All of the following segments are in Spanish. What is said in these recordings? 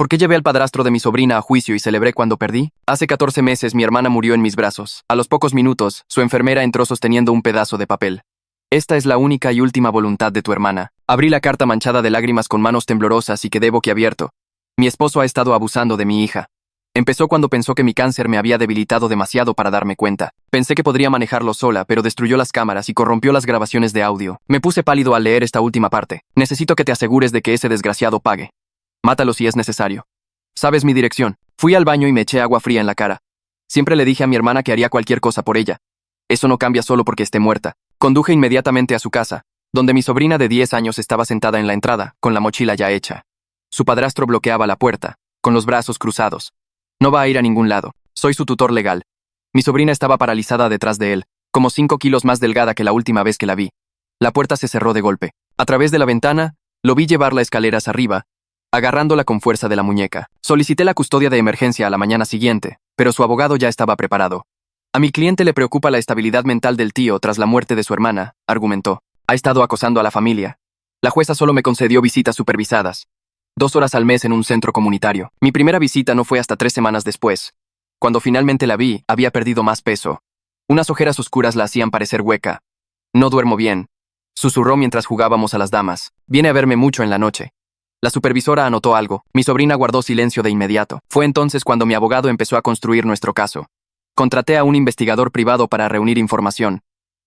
¿Por qué llevé al padrastro de mi sobrina a juicio y celebré cuando perdí? Hace 14 meses mi hermana murió en mis brazos. A los pocos minutos, su enfermera entró sosteniendo un pedazo de papel. Esta es la única y última voluntad de tu hermana. Abrí la carta manchada de lágrimas con manos temblorosas y quedé boquiabierto. Mi esposo ha estado abusando de mi hija. Empezó cuando pensó que mi cáncer me había debilitado demasiado para darme cuenta. Pensé que podría manejarlo sola, pero destruyó las cámaras y corrompió las grabaciones de audio. Me puse pálido al leer esta última parte. Necesito que te asegures de que ese desgraciado pague. Mátalo si es necesario. Sabes mi dirección. Fui al baño y me eché agua fría en la cara. Siempre le dije a mi hermana que haría cualquier cosa por ella. Eso no cambia solo porque esté muerta. Conduje inmediatamente a su casa, donde mi sobrina de 10 años estaba sentada en la entrada, con la mochila ya hecha. Su padrastro bloqueaba la puerta, con los brazos cruzados. No va a ir a ningún lado. Soy su tutor legal. Mi sobrina estaba paralizada detrás de él, como 5 kilos más delgada que la última vez que la vi. La puerta se cerró de golpe. A través de la ventana, lo vi llevarla escaleras arriba, agarrándola con fuerza de la muñeca. Solicité la custodia de emergencia a la mañana siguiente, pero su abogado ya estaba preparado. A mi cliente le preocupa la estabilidad mental del tío tras la muerte de su hermana, argumentó. Ha estado acosando a la familia. La jueza solo me concedió visitas supervisadas. 2 horas al mes en un centro comunitario. Mi primera visita no fue hasta 3 semanas después. Cuando finalmente la vi, había perdido más peso. Unas ojeras oscuras la hacían parecer hueca. No duermo bien, susurró mientras jugábamos a las damas. Viene a verme mucho en la noche. La supervisora anotó algo. Mi sobrina guardó silencio de inmediato. Fue entonces cuando mi abogado empezó a construir nuestro caso. Contraté a un investigador privado para reunir información.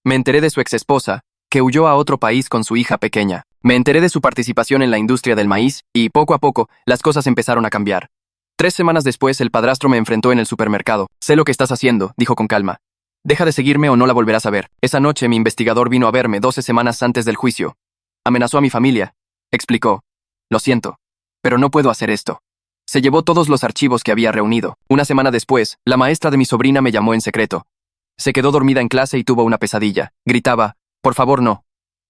Me enteré de su exesposa, que huyó a otro país con su hija pequeña. Me enteré de su participación en la industria del maíz, y poco a poco, las cosas empezaron a cambiar. 3 semanas después, el padrastro me enfrentó en el supermercado. Sé lo que estás haciendo, dijo con calma. Deja de seguirme o no la volverás a ver. Esa noche mi investigador vino a verme 12 semanas antes del juicio. Amenazó a mi familia, explicó. Lo siento, pero no puedo hacer esto. Se llevó todos los archivos que había reunido. Una semana después, la maestra de mi sobrina me llamó en secreto. Se quedó dormida en clase y tuvo una pesadilla. Gritaba, por favor no.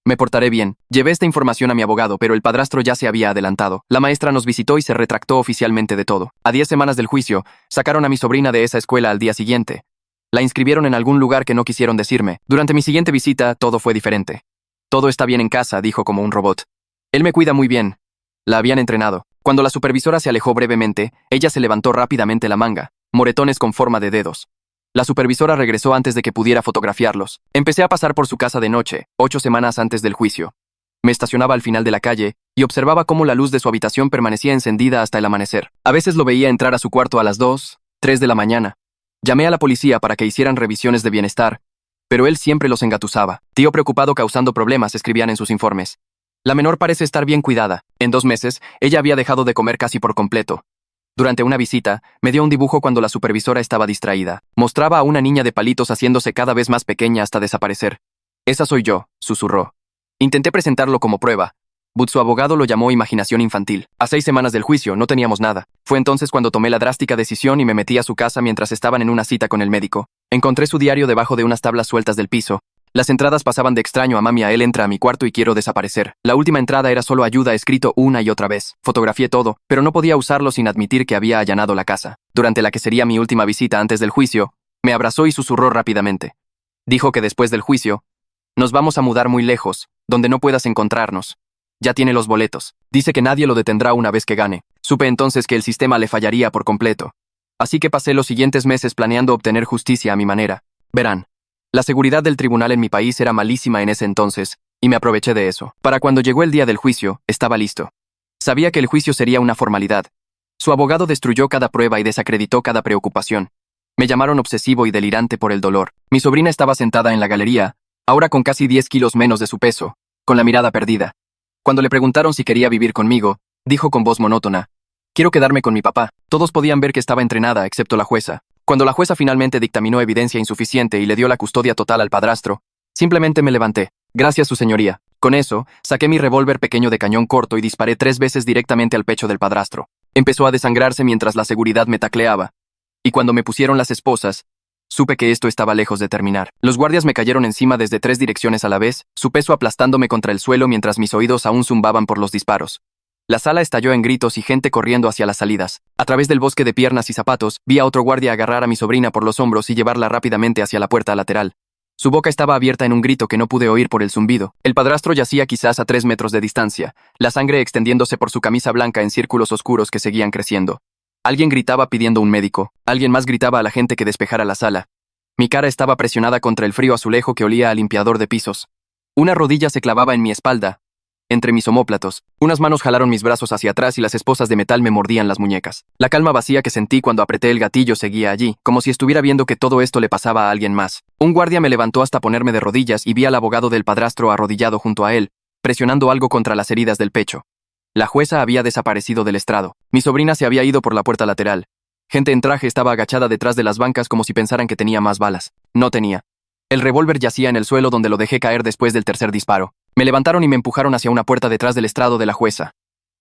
Me portaré bien. Llevé esta información a mi abogado, pero el padrastro ya se había adelantado. La maestra nos visitó y se retractó oficialmente de todo. A 10 semanas del juicio, sacaron a mi sobrina de esa escuela al día siguiente. La inscribieron en algún lugar que no quisieron decirme. Durante mi siguiente visita, todo fue diferente. Todo está bien en casa, dijo como un robot. Él me cuida muy bien. La habían entrenado. Cuando la supervisora se alejó brevemente, ella se levantó rápidamente la manga, moretones con forma de dedos. La supervisora regresó antes de que pudiera fotografiarlos. Empecé a pasar por su casa de noche, 8 semanas antes del juicio. Me estacionaba al final de la calle y observaba cómo la luz de su habitación permanecía encendida hasta el amanecer. A veces lo veía entrar a su cuarto a las 2, 3 de la mañana. Llamé a la policía para que hicieran revisiones de bienestar, pero él siempre los engatusaba. Tío preocupado causando problemas, escribían en sus informes. La menor parece estar bien cuidada. En 2 meses, ella había dejado de comer casi por completo. Durante una visita, me dio un dibujo cuando la supervisora estaba distraída. Mostraba a una niña de palitos haciéndose cada vez más pequeña hasta desaparecer. Esa soy yo, susurró. Intenté presentarlo como prueba. But su abogado lo llamó imaginación infantil. A 6 semanas del juicio, no teníamos nada. Fue entonces cuando tomé la drástica decisión y me metí a su casa mientras estaban en una cita con el médico. Encontré su diario debajo de unas tablas sueltas del piso. Las entradas pasaban de extraño a mami a él entra a mi cuarto y quiero desaparecer. La última entrada era solo ayuda escrito una y otra vez. Fotografié todo, pero no podía usarlo sin admitir que había allanado la casa. Durante la que sería mi última visita antes del juicio, me abrazó y susurró rápidamente. Dijo que después del juicio, nos vamos a mudar muy lejos, donde no puedas encontrarnos. Ya tiene los boletos. Dice que nadie lo detendrá una vez que gane. Supe entonces que el sistema le fallaría por completo. Así que pasé los siguientes meses planeando obtener justicia a mi manera. Verán. La seguridad del tribunal en mi país era malísima en ese entonces, y me aproveché de eso. Para cuando llegó el día del juicio, estaba listo. Sabía que el juicio sería una formalidad. Su abogado destruyó cada prueba y desacreditó cada preocupación. Me llamaron obsesivo y delirante por el dolor. Mi sobrina estaba sentada en la galería, ahora con casi 10 kilos menos de su peso, con la mirada perdida. Cuando le preguntaron si quería vivir conmigo, dijo con voz monótona, quiero quedarme con mi papá. Todos podían ver que estaba entrenada, excepto la jueza. Cuando la jueza finalmente dictaminó evidencia insuficiente y le dio la custodia total al padrastro, simplemente me levanté. Gracias, su señoría. Con eso, saqué mi revólver pequeño de cañón corto y disparé 3 veces directamente al pecho del padrastro. Empezó a desangrarse mientras la seguridad me tacleaba. Y cuando me pusieron las esposas, supe que esto estaba lejos de terminar. Los guardias me cayeron encima desde 3 direcciones a la vez, su peso aplastándome contra el suelo mientras mis oídos aún zumbaban por los disparos. La sala estalló en gritos y gente corriendo hacia las salidas. A través del bosque de piernas y zapatos, vi a otro guardia agarrar a mi sobrina por los hombros y llevarla rápidamente hacia la puerta lateral. Su boca estaba abierta en un grito que no pude oír por el zumbido. El padrastro yacía quizás a 3 metros de distancia, la sangre extendiéndose por su camisa blanca en círculos oscuros que seguían creciendo. Alguien gritaba pidiendo un médico. Alguien más gritaba a la gente que despejara la sala. Mi cara estaba presionada contra el frío azulejo que olía a limpiador de pisos. Una rodilla se clavaba en mi espalda, entre mis omóplatos. Unas manos jalaron mis brazos hacia atrás y las esposas de metal me mordían las muñecas. La calma vacía que sentí cuando apreté el gatillo seguía allí, como si estuviera viendo que todo esto le pasaba a alguien más. Un guardia me levantó hasta ponerme de rodillas y vi al abogado del padrastro arrodillado junto a él, presionando algo contra las heridas del pecho. La jueza había desaparecido del estrado. Mi sobrina se había ido por la puerta lateral. Gente en traje estaba agachada detrás de las bancas como si pensaran que tenía más balas. No tenía. El revólver yacía en el suelo donde lo dejé caer después del tercer disparo. Me levantaron y me empujaron hacia una puerta detrás del estrado de la jueza.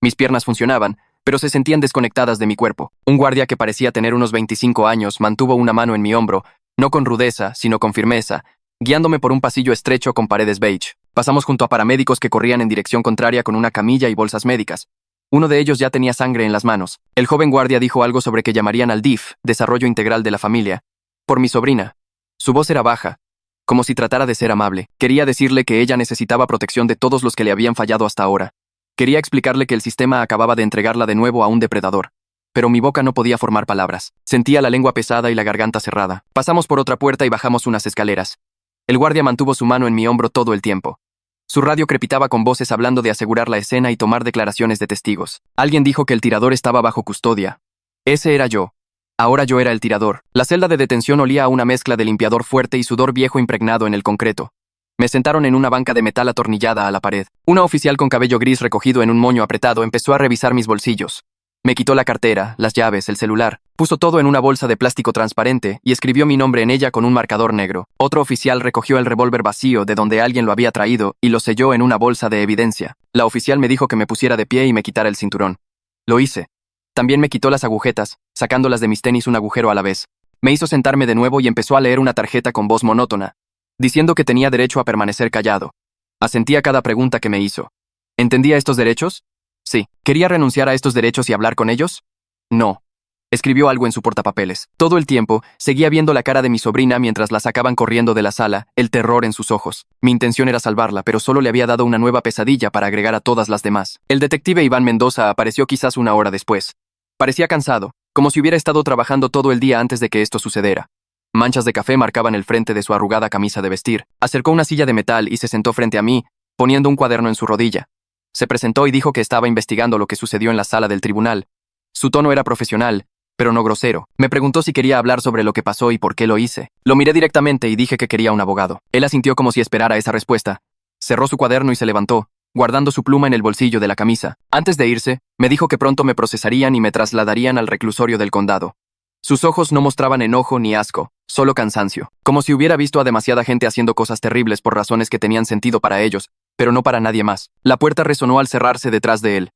Mis piernas funcionaban, pero se sentían desconectadas de mi cuerpo. Un guardia que parecía tener unos 25 años mantuvo una mano en mi hombro, no con rudeza, sino con firmeza, guiándome por un pasillo estrecho con paredes beige. Pasamos junto a paramédicos que corrían en dirección contraria con una camilla y bolsas médicas. Uno de ellos ya tenía sangre en las manos. El joven guardia dijo algo sobre que llamarían al DIF, Desarrollo Integral de la Familia, por mi sobrina. Su voz era baja, como si tratara de ser amable. Quería decirle que ella necesitaba protección de todos los que le habían fallado hasta ahora. Quería explicarle que el sistema acababa de entregarla de nuevo a un depredador. Pero mi boca no podía formar palabras. Sentía la lengua pesada y la garganta cerrada. Pasamos por otra puerta y bajamos unas escaleras. El guardia mantuvo su mano en mi hombro todo el tiempo. Su radio crepitaba con voces hablando de asegurar la escena y tomar declaraciones de testigos. Alguien dijo que el tirador estaba bajo custodia. Ese era yo. Ahora yo era el tirador. La celda de detención olía a una mezcla de limpiador fuerte y sudor viejo impregnado en el concreto. Me sentaron en una banca de metal atornillada a la pared. Una oficial con cabello gris recogido en un moño apretado empezó a revisar mis bolsillos. Me quitó la cartera, las llaves, el celular, puso todo en una bolsa de plástico transparente y escribió mi nombre en ella con un marcador negro. Otro oficial recogió el revólver vacío de donde alguien lo había traído y lo selló en una bolsa de evidencia. La oficial me dijo que me pusiera de pie y me quitara el cinturón. Lo hice. También me quitó las agujetas, sacándolas de mis tenis un agujero a la vez. Me hizo sentarme de nuevo y empezó a leer una tarjeta con voz monótona, diciendo que tenía derecho a permanecer callado. Asentí a cada pregunta que me hizo. ¿Entendía estos derechos? Sí. ¿Quería renunciar a estos derechos y hablar con ellos? No. Escribió algo en su portapapeles. Todo el tiempo, seguía viendo la cara de mi sobrina mientras la sacaban corriendo de la sala, el terror en sus ojos. Mi intención era salvarla, pero solo le había dado una nueva pesadilla para agregar a todas las demás. El detective Iván Mendoza apareció quizás una hora después. Parecía cansado, como si hubiera estado trabajando todo el día antes de que esto sucediera. Manchas de café marcaban el frente de su arrugada camisa de vestir. Acercó una silla de metal y se sentó frente a mí, poniendo un cuaderno en su rodilla. Se presentó y dijo que estaba investigando lo que sucedió en la sala del tribunal. Su tono era profesional, pero no grosero. Me preguntó si quería hablar sobre lo que pasó y por qué lo hice. Lo miré directamente y dije que quería un abogado. Él asintió como si esperara esa respuesta. Cerró su cuaderno y se levantó, guardando su pluma en el bolsillo de la camisa. Antes de irse, me dijo que pronto me procesarían y me trasladarían al reclusorio del condado. Sus ojos no mostraban enojo ni asco, solo cansancio, como si hubiera visto a demasiada gente haciendo cosas terribles por razones que tenían sentido para ellos, pero no para nadie más. La puerta resonó al cerrarse detrás de él.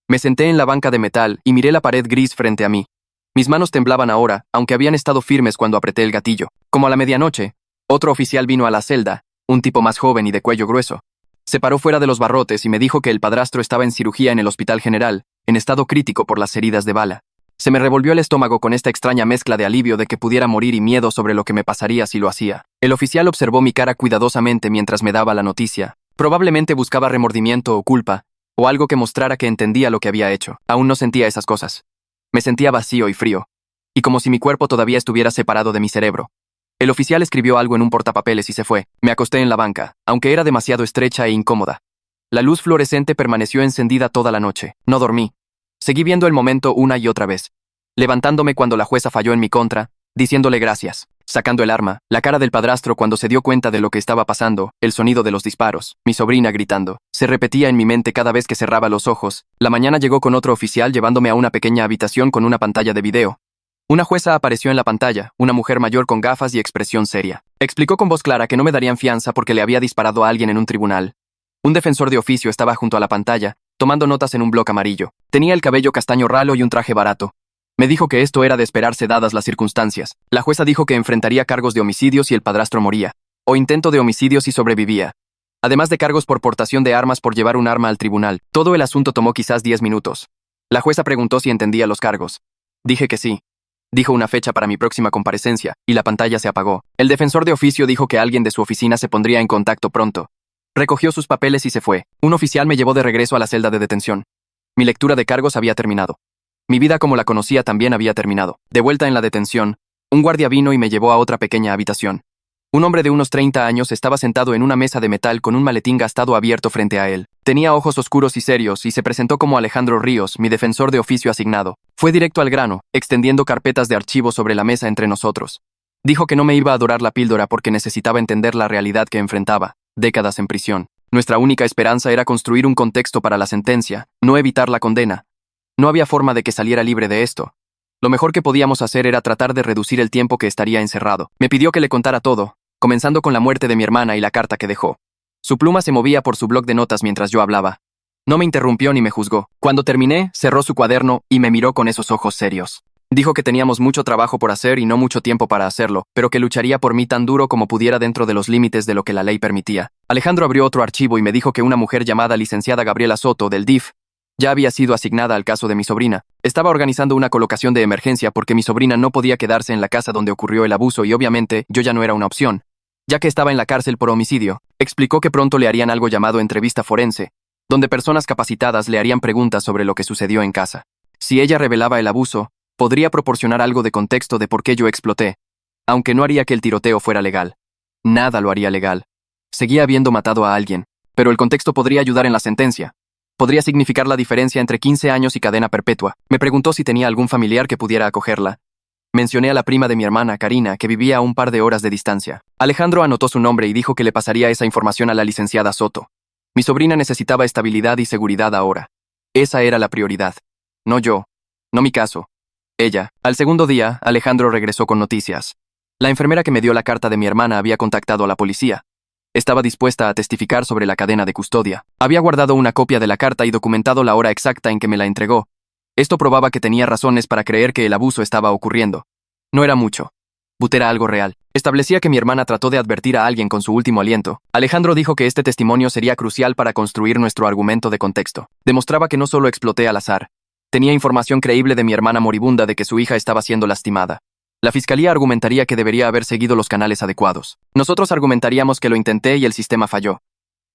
Me senté en la banca de metal y miré la pared gris frente a mí. Mis manos temblaban ahora, aunque habían estado firmes cuando apreté el gatillo. Como a la medianoche, otro oficial vino a la celda, un tipo más joven y de cuello grueso. Se paró fuera de los barrotes y me dijo que el padrastro estaba en cirugía en el hospital general, en estado crítico por las heridas de bala. Se me revolvió el estómago con esta extraña mezcla de alivio de que pudiera morir y miedo sobre lo que me pasaría si lo hacía. El oficial observó mi cara cuidadosamente mientras me daba la noticia. Probablemente buscaba remordimiento o culpa, o algo que mostrara que entendía lo que había hecho. Aún no sentía esas cosas. Me sentía vacío y frío, y como si mi cuerpo todavía estuviera separado de mi cerebro. El oficial escribió algo en un portapapeles y se fue. Me acosté en la banca, aunque era demasiado estrecha e incómoda. La luz fluorescente permaneció encendida toda la noche. No dormí. Seguí viendo el momento una y otra vez, levantándome cuando la jueza falló en mi contra, diciéndole gracias, sacando el arma, la cara del padrastro cuando se dio cuenta de lo que estaba pasando, el sonido de los disparos, mi sobrina gritando. Se repetía en mi mente cada vez que cerraba los ojos. La mañana llegó con otro oficial llevándome a una pequeña habitación con una pantalla de video. Una jueza apareció en la pantalla, una mujer mayor con gafas y expresión seria. Explicó con voz clara que no me darían fianza porque le había disparado a alguien en un tribunal. Un defensor de oficio estaba junto a la pantalla, tomando notas en un bloc amarillo. Tenía el cabello castaño ralo y un traje barato. Me dijo que esto era de esperarse dadas las circunstancias. La jueza dijo que enfrentaría cargos de homicidio si el padrastro moría, o intento de homicidio si sobrevivía, además de cargos por portación de armas por llevar un arma al tribunal. Todo el asunto tomó quizás 10 minutos. La jueza preguntó si entendía los cargos. Dije que sí. Dijo una fecha para mi próxima comparecencia, y la pantalla se apagó. El defensor de oficio dijo que alguien de su oficina se pondría en contacto pronto. Recogió sus papeles y se fue. Un oficial me llevó de regreso a la celda de detención. Mi lectura de cargos había terminado. Mi vida como la conocía también había terminado. De vuelta en la detención, un guardia vino y me llevó a otra pequeña habitación. Un hombre de unos 30 años estaba sentado en una mesa de metal con un maletín gastado abierto frente a él. Tenía ojos oscuros y serios y se presentó como Alejandro Ríos, mi defensor de oficio asignado. Fue directo al grano, extendiendo carpetas de archivo sobre la mesa entre nosotros. Dijo que no me iba a dorar la píldora porque necesitaba entender la realidad que enfrentaba, décadas en prisión. Nuestra única esperanza era construir un contexto para la sentencia, no evitar la condena. No había forma de que saliera libre de esto. Lo mejor que podíamos hacer era tratar de reducir el tiempo que estaría encerrado. Me pidió que le contara todo, comenzando con la muerte de mi hermana y la carta que dejó. Su pluma se movía por su bloc de notas mientras yo hablaba. No me interrumpió ni me juzgó. Cuando terminé, cerró su cuaderno y me miró con esos ojos serios. Dijo que teníamos mucho trabajo por hacer y no mucho tiempo para hacerlo, pero que lucharía por mí tan duro como pudiera dentro de los límites de lo que la ley permitía. Alejandro abrió otro archivo y me dijo que una mujer llamada licenciada Gabriela Soto, del DIF, ya había sido asignada al caso de mi sobrina. Estaba organizando una colocación de emergencia porque mi sobrina no podía quedarse en la casa donde ocurrió el abuso y obviamente yo ya no era una opción, ya que estaba en la cárcel por homicidio. Explicó que pronto le harían algo llamado entrevista forense, donde personas capacitadas le harían preguntas sobre lo que sucedió en casa. Si ella revelaba el abuso, podría proporcionar algo de contexto de por qué yo exploté, aunque no haría que el tiroteo fuera legal. Nada lo haría legal. Seguía habiendo matado a alguien, pero el contexto podría ayudar en la sentencia. Podría significar la diferencia entre 15 años y cadena perpetua. Me preguntó si tenía algún familiar que pudiera acogerla. Mencioné a la prima de mi hermana, Karina, que vivía a un par de horas de distancia. Alejandro anotó su nombre y dijo que le pasaría esa información a la licenciada Soto. Mi sobrina necesitaba estabilidad y seguridad ahora. Esa era la prioridad. No yo. No mi caso. Ella. Al segundo día, Alejandro regresó con noticias. La enfermera que me dio la carta de mi hermana había contactado a la policía. Estaba dispuesta a testificar sobre la cadena de custodia. Había guardado una copia de la carta y documentado la hora exacta en que me la entregó. Esto probaba que tenía razones para creer que el abuso estaba ocurriendo. No era mucho. But era algo real. Establecía que mi hermana trató de advertir a alguien con su último aliento. Alejandro dijo que este testimonio sería crucial para construir nuestro argumento de contexto. Demostraba que no solo exploté al azar. Tenía información creíble de mi hermana moribunda de que su hija estaba siendo lastimada. La fiscalía argumentaría que debería haber seguido los canales adecuados. Nosotros argumentaríamos que lo intenté y el sistema falló.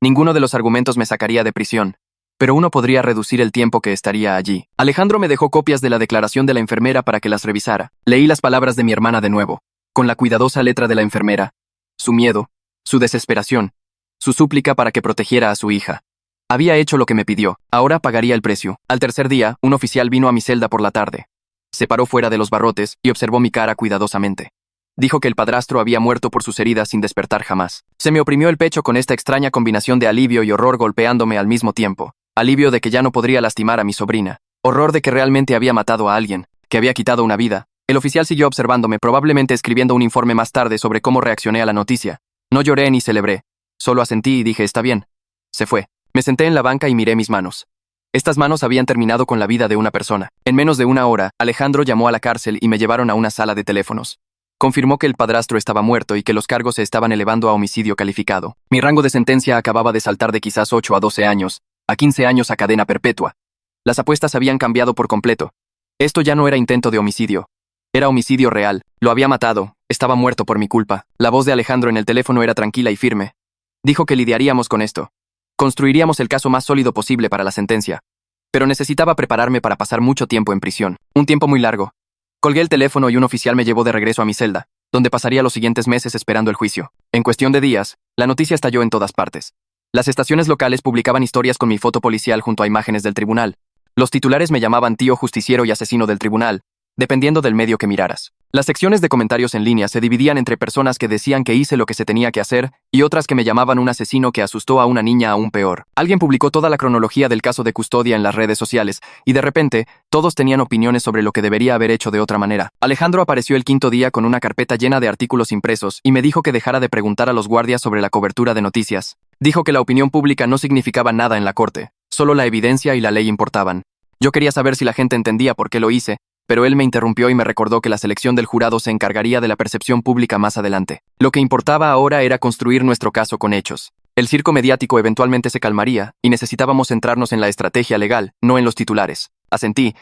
Ninguno de los argumentos me sacaría de prisión, pero uno podría reducir el tiempo que estaría allí. Alejandro me dejó copias de la declaración de la enfermera para que las revisara. Leí las palabras de mi hermana de nuevo, con la cuidadosa letra de la enfermera. Su miedo, su desesperación, su súplica para que protegiera a su hija. Había hecho lo que me pidió, ahora pagaría el precio. Al tercer día, un oficial vino a mi celda por la tarde. Se paró fuera de los barrotes y observó mi cara cuidadosamente. Dijo que el padrastro había muerto por sus heridas sin despertar jamás. Se me oprimió el pecho con esta extraña combinación de alivio y horror golpeándome al mismo tiempo. Alivio de que ya no podría lastimar a mi sobrina. Horror de que realmente había matado a alguien, que había quitado una vida. El oficial siguió observándome, probablemente escribiendo un informe más tarde sobre cómo reaccioné a la noticia. No lloré ni celebré. Solo asentí y dije, está bien. Se fue. Me senté en la banca y miré mis manos. Estas manos habían terminado con la vida de una persona. En menos de una hora, Alejandro llamó a la cárcel y me llevaron a una sala de teléfonos. Confirmó que el padrastro estaba muerto y que los cargos se estaban elevando a homicidio calificado. Mi rango de sentencia acababa de saltar de quizás 8 a 12 años, a 15 años a cadena perpetua. Las apuestas habían cambiado por completo. Esto ya no era intento de homicidio. Era homicidio real. Lo había matado. Estaba muerto por mi culpa. La voz de Alejandro en el teléfono era tranquila y firme. Dijo que lidiaríamos con esto. Construiríamos el caso más sólido posible para la sentencia. Pero necesitaba prepararme para pasar mucho tiempo en prisión. Un tiempo muy largo. Colgué el teléfono y un oficial me llevó de regreso a mi celda, donde pasaría los siguientes meses esperando el juicio. En cuestión de días, la noticia estalló en todas partes. Las estaciones locales publicaban historias con mi foto policial junto a imágenes del tribunal. Los titulares me llamaban tío justiciero y asesino del tribunal, dependiendo del medio que miraras. Las secciones de comentarios en línea se dividían entre personas que decían que hice lo que se tenía que hacer y otras que me llamaban un asesino que asustó a una niña aún peor. Alguien publicó toda la cronología del caso de custodia en las redes sociales y de repente, todos tenían opiniones sobre lo que debería haber hecho de otra manera. Alejandro apareció el quinto día con una carpeta llena de artículos impresos y me dijo que dejara de preguntar a los guardias sobre la cobertura de noticias. Dijo que la opinión pública no significaba nada en la corte, solo la evidencia y la ley importaban. Yo quería saber si la gente entendía por qué lo hice, pero él me interrumpió y me recordó que la selección del jurado se encargaría de la percepción pública más adelante. Lo que importaba ahora era construir nuestro caso con hechos. El circo mediático eventualmente se calmaría y necesitábamos centrarnos en la estrategia legal, no en los titulares. Asentí,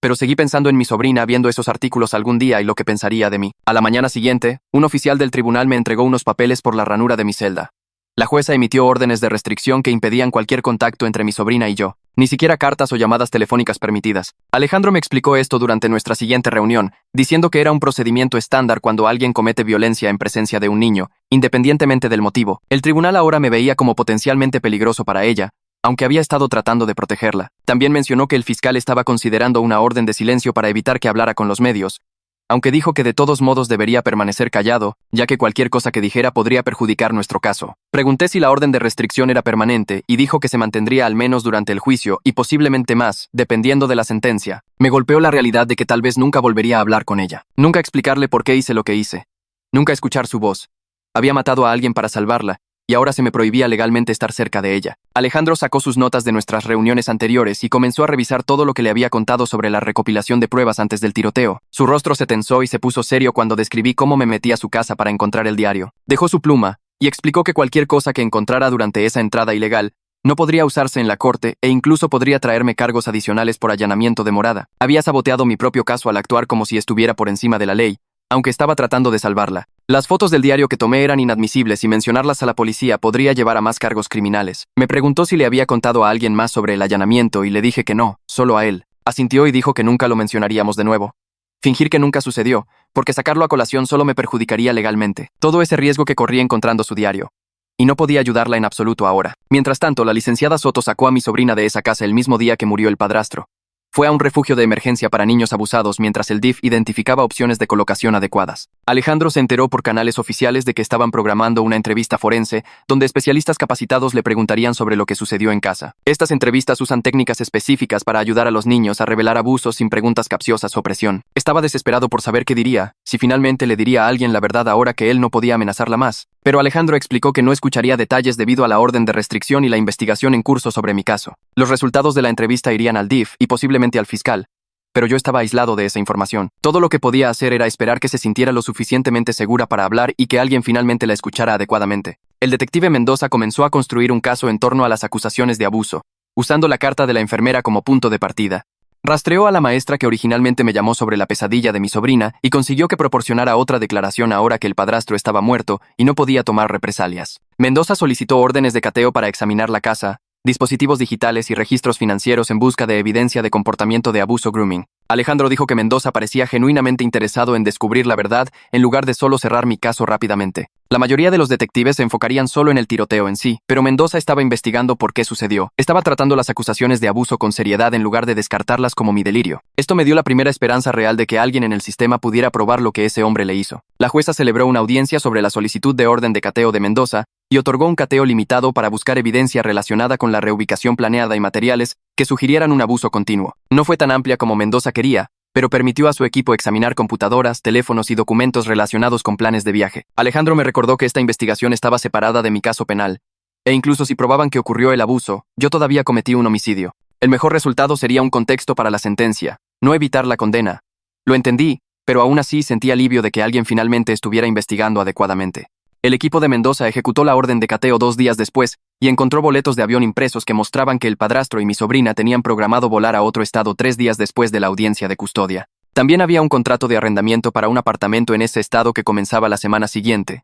pero seguí pensando en mi sobrina viendo esos artículos algún día y lo que pensaría de mí. A la mañana siguiente, un oficial del tribunal me entregó unos papeles por la ranura de mi celda. La jueza emitió órdenes de restricción que impedían cualquier contacto entre mi sobrina y yo, ni siquiera cartas o llamadas telefónicas permitidas. Alejandro me explicó esto durante nuestra siguiente reunión, diciendo que era un procedimiento estándar cuando alguien comete violencia en presencia de un niño, independientemente del motivo. El tribunal ahora me veía como potencialmente peligroso para ella, aunque había estado tratando de protegerla. También mencionó que el fiscal estaba considerando una orden de silencio para evitar que hablara con los medios, aunque dijo que de todos modos debería permanecer callado, ya que cualquier cosa que dijera podría perjudicar nuestro caso. Pregunté si la orden de restricción era permanente y dijo que se mantendría al menos durante el juicio y posiblemente más, dependiendo de la sentencia. Me golpeó la realidad de que tal vez nunca volvería a hablar con ella. Nunca explicarle por qué hice lo que hice. Nunca escuchar su voz. Había matado a alguien para salvarla, y ahora se me prohibía legalmente estar cerca de ella. Alejandro sacó sus notas de nuestras reuniones anteriores y comenzó a revisar todo lo que le había contado sobre la recopilación de pruebas antes del tiroteo. Su rostro se tensó y se puso serio cuando describí cómo me metí a su casa para encontrar el diario. Dejó su pluma y explicó que cualquier cosa que encontrara durante esa entrada ilegal no podría usarse en la corte e incluso podría traerme cargos adicionales por allanamiento de morada. Había saboteado mi propio caso al actuar como si estuviera por encima de la ley, aunque estaba tratando de salvarla. Las fotos del diario que tomé eran inadmisibles y mencionarlas a la policía podría llevar a más cargos criminales. Me preguntó si le había contado a alguien más sobre el allanamiento y le dije que no, solo a él. Asintió y dijo que nunca lo mencionaríamos de nuevo. Fingir que nunca sucedió, porque sacarlo a colación solo me perjudicaría legalmente. Todo ese riesgo que corría encontrando su diario. Y no podía ayudarla en absoluto ahora. Mientras tanto, la licenciada Soto sacó a mi sobrina de esa casa el mismo día que murió el padrastro. Fue a un refugio de emergencia para niños abusados mientras el DIF identificaba opciones de colocación adecuadas. Alejandro se enteró por canales oficiales de que estaban programando una entrevista forense donde especialistas capacitados le preguntarían sobre lo que sucedió en casa. Estas entrevistas usan técnicas específicas para ayudar a los niños a revelar abusos sin preguntas capciosas o presión. Estaba desesperado por saber qué diría, si finalmente le diría a alguien la verdad ahora que él no podía amenazarla más. Pero Alejandro explicó que no escucharía detalles debido a la orden de restricción y la investigación en curso sobre mi caso. Los resultados de la entrevista irían al DIF y posiblemente al fiscal, pero yo estaba aislado de esa información. Todo lo que podía hacer era esperar que se sintiera lo suficientemente segura para hablar y que alguien finalmente la escuchara adecuadamente. El detective Mendoza comenzó a construir un caso en torno a las acusaciones de abuso, usando la carta de la enfermera como punto de partida. Rastreó a la maestra que originalmente me llamó sobre la pesadilla de mi sobrina y consiguió que proporcionara otra declaración ahora que el padrastro estaba muerto y no podía tomar represalias. Mendoza solicitó órdenes de cateo para examinar la casa, dispositivos digitales y registros financieros en busca de evidencia de comportamiento de abuso grooming. Alejandro dijo que Mendoza parecía genuinamente interesado en descubrir la verdad en lugar de solo cerrar mi caso rápidamente. La mayoría de los detectives se enfocarían solo en el tiroteo en sí, pero Mendoza estaba investigando por qué sucedió. Estaba tratando las acusaciones de abuso con seriedad en lugar de descartarlas como mi delirio. Esto me dio la primera esperanza real de que alguien en el sistema pudiera probar lo que ese hombre le hizo. La jueza celebró una audiencia sobre la solicitud de orden de cateo de Mendoza y otorgó un cateo limitado para buscar evidencia relacionada con la reubicación planeada y materiales que sugirieran un abuso continuo. No fue tan amplia como Mendoza quería, pero permitió a su equipo examinar computadoras, teléfonos y documentos relacionados con planes de viaje. Alejandro me recordó que esta investigación estaba separada de mi caso penal, e incluso si probaban que ocurrió el abuso, yo todavía cometí un homicidio. El mejor resultado sería un contexto para la sentencia, no evitar la condena. Lo entendí, pero aún así sentí alivio de que alguien finalmente estuviera investigando adecuadamente. El equipo de Mendoza ejecutó la orden de cateo 2 días después y encontró boletos de avión impresos que mostraban que el padrastro y mi sobrina tenían programado volar a otro estado 3 días después de la audiencia de custodia. También había un contrato de arrendamiento para un apartamento en ese estado que comenzaba la semana siguiente.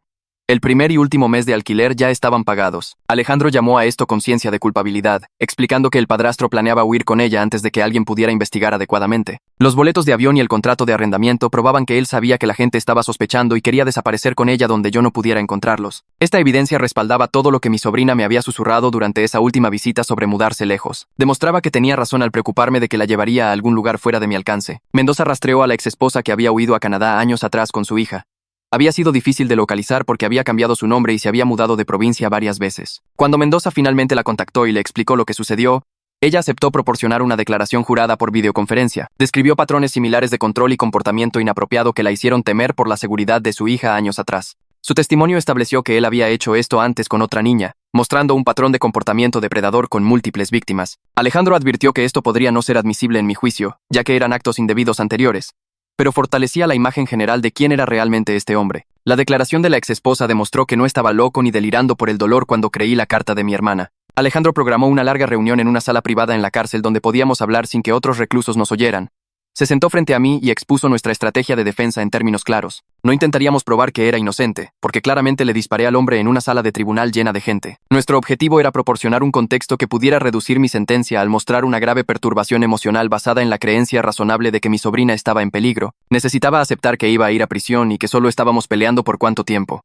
El primer y último mes de alquiler ya estaban pagados. Alejandro llamó a esto conciencia de culpabilidad, explicando que el padrastro planeaba huir con ella antes de que alguien pudiera investigar adecuadamente. Los boletos de avión y el contrato de arrendamiento probaban que él sabía que la gente estaba sospechando y quería desaparecer con ella donde yo no pudiera encontrarlos. Esta evidencia respaldaba todo lo que mi sobrina me había susurrado durante esa última visita sobre mudarse lejos. Demostraba que tenía razón al preocuparme de que la llevaría a algún lugar fuera de mi alcance. Mendoza rastreó a la exesposa que había huido a Canadá años atrás con su hija. Había sido difícil de localizar porque había cambiado su nombre y se había mudado de provincia varias veces. Cuando Mendoza finalmente la contactó y le explicó lo que sucedió, ella aceptó proporcionar una declaración jurada por videoconferencia. Describió patrones similares de control y comportamiento inapropiado que la hicieron temer por la seguridad de su hija años atrás. Su testimonio estableció que él había hecho esto antes con otra niña, mostrando un patrón de comportamiento depredador con múltiples víctimas. Alejandro advirtió que esto podría no ser admisible en mi juicio, ya que eran actos indebidos anteriores, pero fortalecía la imagen general de quién era realmente este hombre. La declaración de la exesposa demostró que no estaba loco ni delirando por el dolor cuando creí la carta de mi hermana. Alejandro programó una larga reunión en una sala privada en la cárcel donde podíamos hablar sin que otros reclusos nos oyeran. Se sentó frente a mí y expuso nuestra estrategia de defensa en términos claros. No intentaríamos probar que era inocente, porque claramente le disparé al hombre en una sala de tribunal llena de gente. Nuestro objetivo era proporcionar un contexto que pudiera reducir mi sentencia al mostrar una grave perturbación emocional basada en la creencia razonable de que mi sobrina estaba en peligro. Necesitaba aceptar que iba a ir a prisión y que solo estábamos peleando por cuánto tiempo.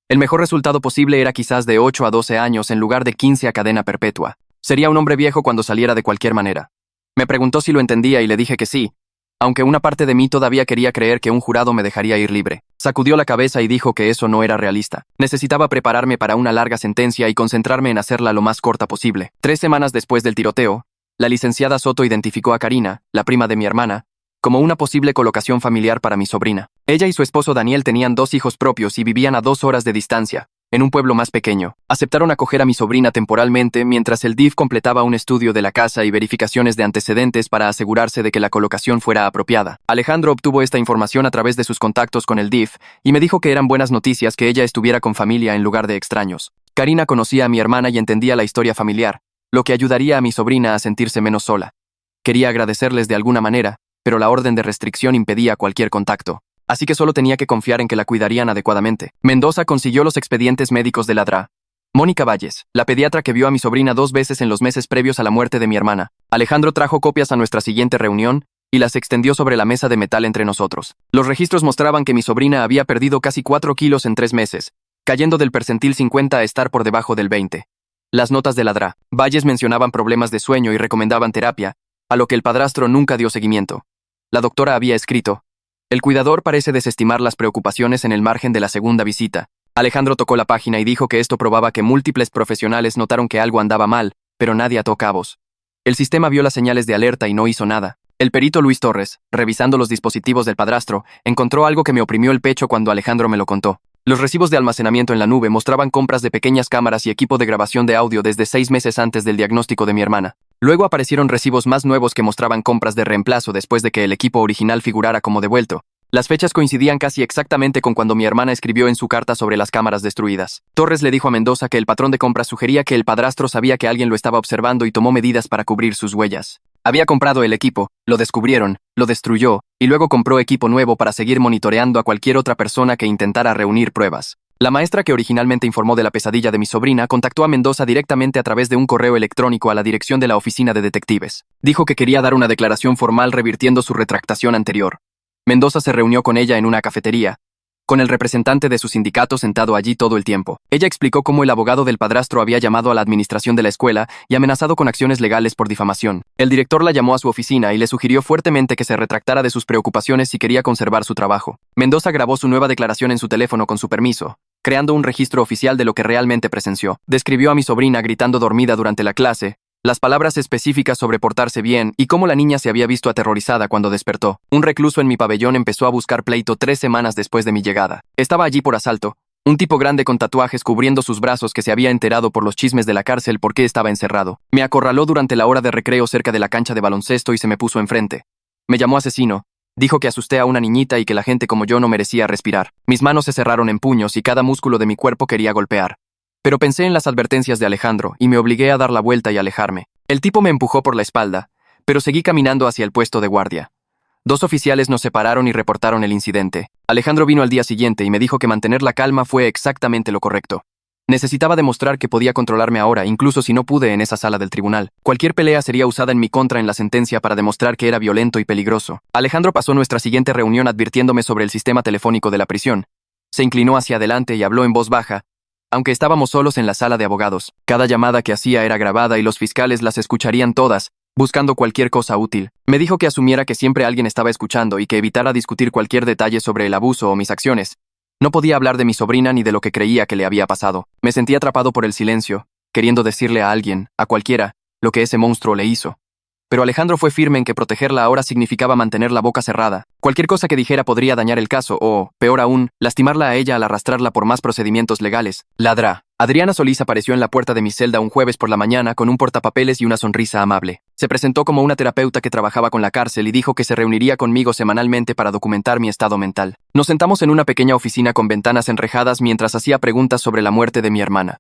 El mejor resultado posible era quizás de 8 a 12 años en lugar de 15 a cadena perpetua. Sería un hombre viejo cuando saliera de cualquier manera. Me preguntó si lo entendía y le dije que sí, aunque una parte de mí todavía quería creer que un jurado me dejaría ir libre. Sacudió la cabeza y dijo que eso no era realista. Necesitaba prepararme para una larga sentencia y concentrarme en hacerla lo más corta posible. 3 semanas después del tiroteo, la licenciada Soto identificó a Karina, la prima de mi hermana, como una posible colocación familiar para mi sobrina. Ella y su esposo Daniel tenían 2 hijos propios y vivían a 2 horas de distancia, en un pueblo más pequeño. Aceptaron acoger a mi sobrina temporalmente mientras el DIF completaba un estudio de la casa y verificaciones de antecedentes para asegurarse de que la colocación fuera apropiada. Alejandro obtuvo esta información a través de sus contactos con el DIF y me dijo que eran buenas noticias que ella estuviera con familia en lugar de extraños. Karina conocía a mi hermana y entendía la historia familiar, lo que ayudaría a mi sobrina a sentirse menos sola. Quería agradecerles de alguna manera, pero la orden de restricción impedía cualquier contacto. Así que solo tenía que confiar en que la cuidarían adecuadamente. Mendoza consiguió los expedientes médicos de la DRA. Mónica Valles, la pediatra que vio a mi sobrina 2 veces en los meses previos a la muerte de mi hermana. Alejandro trajo copias a nuestra siguiente reunión y las extendió sobre la mesa de metal entre nosotros. Los registros mostraban que mi sobrina había perdido casi 4 kilos en 3 meses, cayendo del percentil 50 a estar por debajo del 20. Las notas de la DRA. Valles mencionaban problemas de sueño y recomendaban terapia, a lo que el padrastro nunca dio seguimiento. La doctora había escrito: el cuidador parece desestimar las preocupaciones en el margen de la segunda visita. Alejandro tocó la página y dijo que esto probaba que múltiples profesionales notaron que algo andaba mal, pero nadie ató cabos. El sistema vio las señales de alerta y no hizo nada. El perito Luis Torres, revisando los dispositivos del padrastro, encontró algo que me oprimió el pecho cuando Alejandro me lo contó. Los recibos de almacenamiento en la nube mostraban compras de pequeñas cámaras y equipo de grabación de audio desde 6 meses antes del diagnóstico de mi hermana. Luego aparecieron recibos más nuevos que mostraban compras de reemplazo después de que el equipo original figurara como devuelto. Las fechas coincidían casi exactamente con cuando mi hermana escribió en su carta sobre las cámaras destruidas. Torres le dijo a Mendoza que el patrón de compras sugería que el padrastro sabía que alguien lo estaba observando y tomó medidas para cubrir sus huellas. Había comprado el equipo, lo descubrieron, lo destruyó, y luego compró equipo nuevo para seguir monitoreando a cualquier otra persona que intentara reunir pruebas. La maestra que originalmente informó de la pesadilla de mi sobrina contactó a Mendoza directamente a través de un correo electrónico a la dirección de la oficina de detectives. Dijo que quería dar una declaración formal revirtiendo su retractación anterior. Mendoza se reunió con ella en una cafetería, con el representante de su sindicato sentado allí todo el tiempo. Ella explicó cómo el abogado del padrastro había llamado a la administración de la escuela y amenazado con acciones legales por difamación. El director la llamó a su oficina y le sugirió fuertemente que se retractara de sus preocupaciones si quería conservar su trabajo. Mendoza grabó su nueva declaración en su teléfono con su permiso, creando un registro oficial de lo que realmente presenció. Describió a mi sobrina gritando dormida durante la clase, las palabras específicas sobre portarse bien y cómo la niña se había visto aterrorizada cuando despertó. Un recluso en mi pabellón empezó a buscar pleito 3 semanas después de mi llegada. Estaba allí por asalto, un tipo grande con tatuajes cubriendo sus brazos que se había enterado por los chismes de la cárcel por qué estaba encerrado. Me acorraló durante la hora de recreo cerca de la cancha de baloncesto y se me puso enfrente. Me llamó asesino. Dijo que asusté a una niñita y que la gente como yo no merecía respirar. Mis manos se cerraron en puños y cada músculo de mi cuerpo quería golpear. Pero pensé en las advertencias de Alejandro y me obligué a dar la vuelta y alejarme. El tipo me empujó por la espalda, pero seguí caminando hacia el puesto de guardia. 2 oficiales nos separaron y reportaron el incidente. Alejandro vino al día siguiente y me dijo que mantener la calma fue exactamente lo correcto. Necesitaba demostrar que podía controlarme ahora, incluso si no pude en esa sala del tribunal. Cualquier pelea sería usada en mi contra en la sentencia para demostrar que era violento y peligroso. Alejandro pasó nuestra siguiente reunión advirtiéndome sobre el sistema telefónico de la prisión. Se inclinó hacia adelante y habló en voz baja, aunque estábamos solos en la sala de abogados. Cada llamada que hacía era grabada y los fiscales las escucharían todas, buscando cualquier cosa útil. Me dijo que asumiera que siempre alguien estaba escuchando y que evitara discutir cualquier detalle sobre el abuso o mis acciones. No podía hablar de mi sobrina ni de lo que creía que le había pasado. Me sentí atrapado por el silencio, queriendo decirle a alguien, a cualquiera, lo que ese monstruo le hizo. Pero Alejandro fue firme en que protegerla ahora significaba mantener la boca cerrada. Cualquier cosa que dijera podría dañar el caso o, peor aún, lastimarla a ella al arrastrarla por más procedimientos legales. Ladra. Adriana Solís apareció en la puerta de mi celda un jueves por la mañana con un portapapeles y una sonrisa amable. Se presentó como una terapeuta que trabajaba con la cárcel y dijo que se reuniría conmigo semanalmente para documentar mi estado mental. Nos sentamos en una pequeña oficina con ventanas enrejadas mientras hacía preguntas sobre la muerte de mi hermana.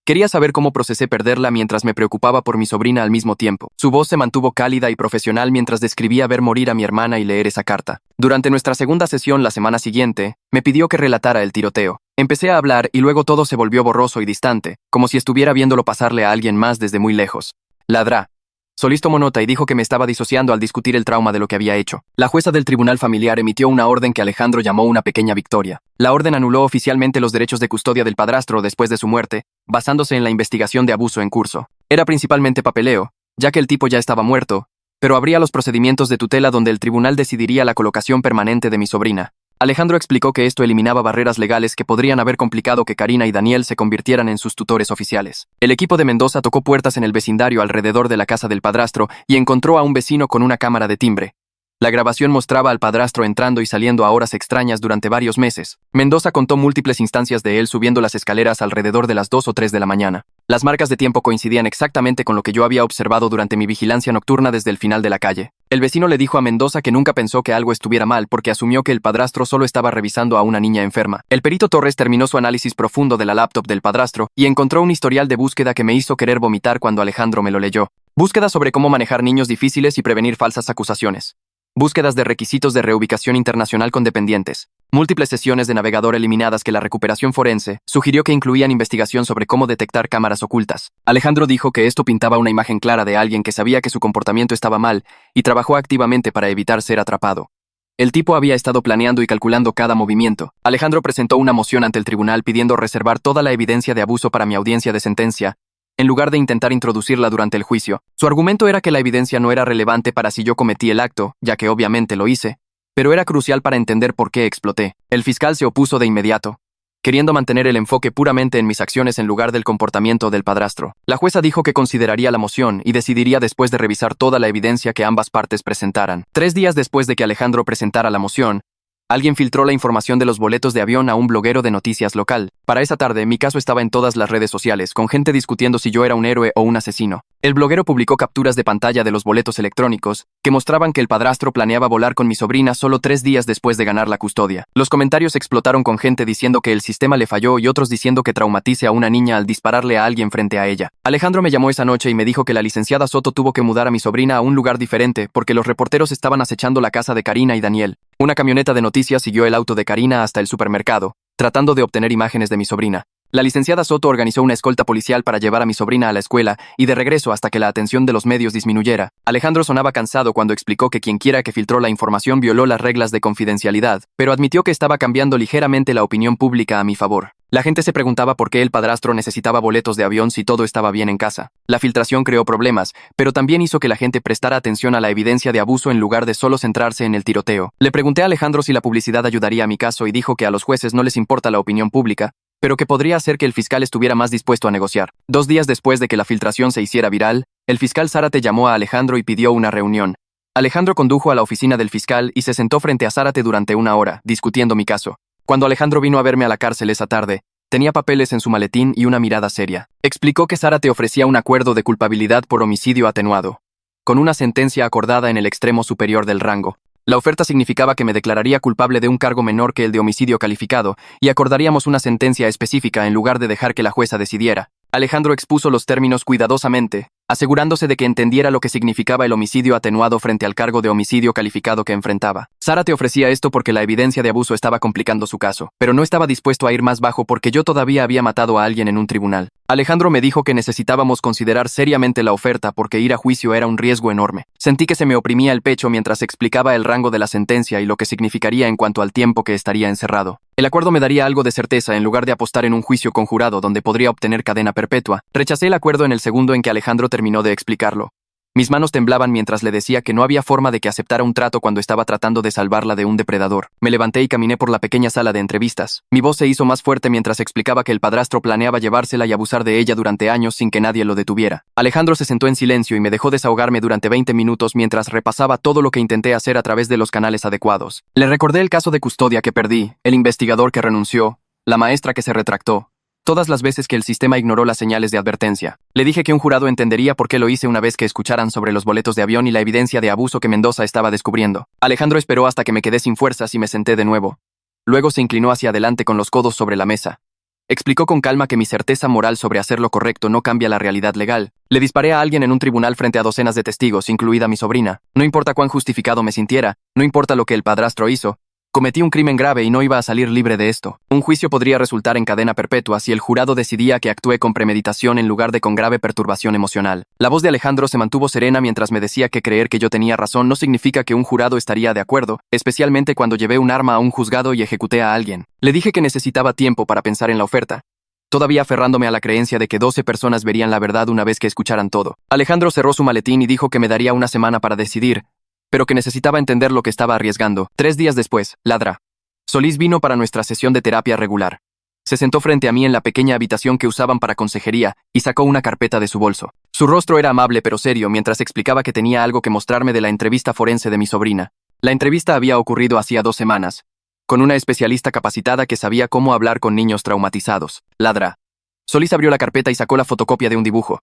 Quería saber cómo procesé perderla mientras me preocupaba por mi sobrina al mismo tiempo. Su voz se mantuvo cálida y profesional mientras describía ver morir a mi hermana y leer esa carta. Durante nuestra segunda sesión la semana siguiente, me pidió que relatara el tiroteo. Empecé a hablar y luego todo se volvió borroso y distante, como si estuviera viéndolo pasarle a alguien más desde muy lejos. Ladrá. Solís tomó nota y dijo que me estaba disociando al discutir el trauma de lo que había hecho. La jueza del tribunal familiar emitió una orden que Alejandro llamó una pequeña victoria. La orden anuló oficialmente los derechos de custodia del padrastro después de su muerte, basándose en la investigación de abuso en curso. Era principalmente papeleo, ya que el tipo ya estaba muerto, pero habría los procedimientos de tutela donde el tribunal decidiría la colocación permanente de mi sobrina. Alejandro explicó que esto eliminaba barreras legales que podrían haber complicado que Karina y Daniel se convirtieran en sus tutores oficiales. El equipo de Mendoza tocó puertas en el vecindario alrededor de la casa del padrastro y encontró a un vecino con una cámara de timbre. La grabación mostraba al padrastro entrando y saliendo a horas extrañas durante varios meses. Mendoza contó múltiples instancias de él subiendo las escaleras alrededor de las 2 o 3 de la mañana. Las marcas de tiempo coincidían exactamente con lo que yo había observado durante mi vigilancia nocturna desde el final de la calle. El vecino le dijo a Mendoza que nunca pensó que algo estuviera mal porque asumió que el padrastro solo estaba revisando a una niña enferma. El perito Torres terminó su análisis profundo de la laptop del padrastro y encontró un historial de búsqueda que me hizo querer vomitar cuando Alejandro me lo leyó. Búsqueda sobre cómo manejar niños difíciles y prevenir falsas acusaciones. Búsquedas de requisitos de reubicación internacional con dependientes. Múltiples sesiones de navegador eliminadas que la recuperación forense sugirió que incluían investigación sobre cómo detectar cámaras ocultas. Alejandro dijo que esto pintaba una imagen clara de alguien que sabía que su comportamiento estaba mal y trabajó activamente para evitar ser atrapado. El tipo había estado planeando y calculando cada movimiento. Alejandro presentó una moción ante el tribunal pidiendo reservar toda la evidencia de abuso para mi audiencia de sentencia, en lugar de intentar introducirla durante el juicio. Su argumento era que la evidencia no era relevante para si yo cometí el acto, ya que obviamente lo hice, pero era crucial para entender por qué exploté. El fiscal se opuso de inmediato, queriendo mantener el enfoque puramente en mis acciones en lugar del comportamiento del padrastro. La jueza dijo que consideraría la moción y decidiría después de revisar toda la evidencia que ambas partes presentaran. 3 días después de que Alejandro presentara la moción, alguien filtró la información de los boletos de avión a un bloguero de noticias local. Para esa tarde, mi caso estaba en todas las redes sociales, con gente discutiendo si yo era un héroe o un asesino. El bloguero publicó capturas de pantalla de los boletos electrónicos, que mostraban que el padrastro planeaba volar con mi sobrina solo 3 días después de ganar la custodia. Los comentarios explotaron con gente diciendo que el sistema le falló y otros diciendo que traumatice a una niña al dispararle a alguien frente a ella. Alejandro me llamó esa noche y me dijo que la licenciada Soto tuvo que mudar a mi sobrina a un lugar diferente porque los reporteros estaban acechando la casa de Karina y Daniel. Una camioneta de noticias siguió el auto de Karina hasta el supermercado, tratando de obtener imágenes de mi sobrina. La licenciada Soto organizó una escolta policial para llevar a mi sobrina a la escuela y de regreso hasta que la atención de los medios disminuyera. Alejandro sonaba cansado cuando explicó que quienquiera que filtró la información violó las reglas de confidencialidad, pero admitió que estaba cambiando ligeramente la opinión pública a mi favor. La gente se preguntaba por qué el padrastro necesitaba boletos de avión si todo estaba bien en casa. La filtración creó problemas, pero también hizo que la gente prestara atención a la evidencia de abuso en lugar de solo centrarse en el tiroteo. Le pregunté a Alejandro si la publicidad ayudaría a mi caso y dijo que a los jueces no les importa la opinión pública, pero que podría hacer que el fiscal estuviera más dispuesto a negociar. 2 días después de que la filtración se hiciera viral, el fiscal Zárate llamó a Alejandro y pidió una reunión. Alejandro condujo a la oficina del fiscal y se sentó frente a Zárate durante 1 hora, discutiendo mi caso. Cuando Alejandro vino a verme a la cárcel esa tarde, tenía papeles en su maletín y una mirada seria. Explicó que Zárate ofrecía un acuerdo de culpabilidad por homicidio atenuado, con una sentencia acordada en el extremo superior del rango. La oferta significaba que me declararía culpable de un cargo menor que el de homicidio calificado y acordaríamos una sentencia específica en lugar de dejar que la jueza decidiera. Alejandro expuso los términos cuidadosamente, asegurándose de que entendiera lo que significaba el homicidio atenuado frente al cargo de homicidio calificado que enfrentaba. Zárate ofrecía esto porque la evidencia de abuso estaba complicando su caso, pero no estaba dispuesto a ir más bajo porque yo todavía había matado a alguien en un tribunal. Alejandro me dijo que necesitábamos considerar seriamente la oferta porque ir a juicio era un riesgo enorme. Sentí que se me oprimía el pecho mientras explicaba el rango de la sentencia y lo que significaría en cuanto al tiempo que estaría encerrado. El acuerdo me daría algo de certeza en lugar de apostar en un juicio conjurado donde podría obtener cadena perpetua. Rechacé el acuerdo en el segundo en que Alejandro terminó de explicarlo. Mis manos temblaban mientras le decía que no había forma de que aceptara un trato cuando estaba tratando de salvarla de un depredador. Me levanté y caminé por la pequeña sala de entrevistas. Mi voz se hizo más fuerte mientras explicaba que el padrastro planeaba llevársela y abusar de ella durante años sin que nadie lo detuviera. Alejandro se sentó en silencio y me dejó desahogarme durante 20 minutos mientras repasaba todo lo que intenté hacer a través de los canales adecuados. Le recordé el caso de custodia que perdí, el investigador que renunció, la maestra que se retractó. Todas las veces que el sistema ignoró las señales de advertencia. Le dije que un jurado entendería por qué lo hice una vez que escucharan sobre los boletos de avión y la evidencia de abuso que Mendoza estaba descubriendo. Alejandro esperó hasta que me quedé sin fuerzas y me senté de nuevo. Luego se inclinó hacia adelante con los codos sobre la mesa. Explicó con calma que mi certeza moral sobre hacer lo correcto no cambia la realidad legal. Le disparé a alguien en un tribunal frente a docenas de testigos, incluida mi sobrina. No importa cuán justificado me sintiera, no importa lo que el padrastro hizo. Cometí un crimen grave y no iba a salir libre de esto. Un juicio podría resultar en cadena perpetua si el jurado decidía que actué con premeditación en lugar de con grave perturbación emocional. La voz de Alejandro se mantuvo serena mientras me decía que creer que yo tenía razón no significa que un jurado estaría de acuerdo, especialmente cuando llevé un arma a un juzgado y ejecuté a alguien. Le dije que necesitaba tiempo para pensar en la oferta, todavía aferrándome a la creencia de que 12 personas verían la verdad una vez que escucharan todo. Alejandro cerró su maletín y dijo que me daría una semana para decidir, pero que necesitaba entender lo que estaba arriesgando. 3 días después, Ladra Solís vino para nuestra sesión de terapia regular. Se sentó frente a mí en la pequeña habitación que usaban para consejería y sacó una carpeta de su bolso. Su rostro era amable pero serio mientras explicaba que tenía algo que mostrarme de la entrevista forense de mi sobrina. La entrevista había ocurrido hacía 2 semanas, con una especialista capacitada que sabía cómo hablar con niños traumatizados. Ladra Solís abrió la carpeta y sacó la fotocopia de un dibujo.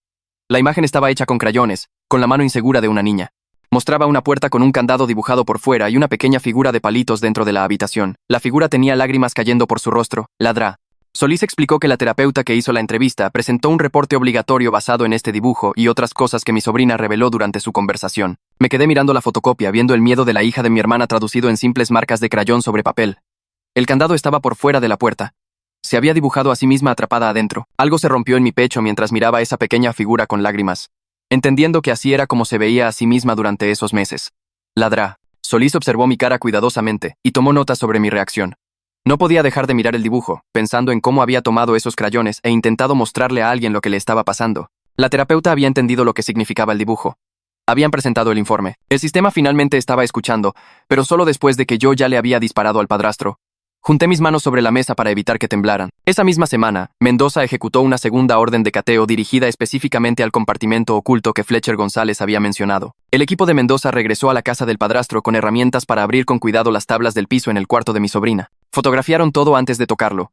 La imagen estaba hecha con crayones, con la mano insegura de una niña. Mostraba una puerta con un candado dibujado por fuera y una pequeña figura de palitos dentro de la habitación. La figura tenía lágrimas cayendo por su rostro. Ladra Solís explicó que la terapeuta que hizo la entrevista presentó un reporte obligatorio basado en este dibujo y otras cosas que mi sobrina reveló durante su conversación. Me quedé mirando la fotocopia, viendo el miedo de la hija de mi hermana traducido en simples marcas de crayón sobre papel. El candado estaba por fuera de la puerta. Se había dibujado a sí misma atrapada adentro. Algo se rompió en mi pecho mientras miraba esa pequeña figura con lágrimas, entendiendo que así era como se veía a sí misma durante esos meses. Ladra Solís observó mi cara cuidadosamente y tomó nota sobre mi reacción. No podía dejar de mirar el dibujo, pensando en cómo había tomado esos crayones e intentado mostrarle a alguien lo que le estaba pasando. La terapeuta había entendido lo que significaba el dibujo. Habían presentado el informe. El sistema finalmente estaba escuchando, pero solo después de que yo ya le había disparado al padrastro. Junté mis manos sobre la mesa para evitar que temblaran. Esa misma semana, Mendoza ejecutó una segunda orden de cateo dirigida específicamente al compartimento oculto que Fletcher González había mencionado. El equipo de Mendoza regresó a la casa del padrastro con herramientas para abrir con cuidado las tablas del piso en el cuarto de mi sobrina. Fotografiaron todo antes de tocarlo,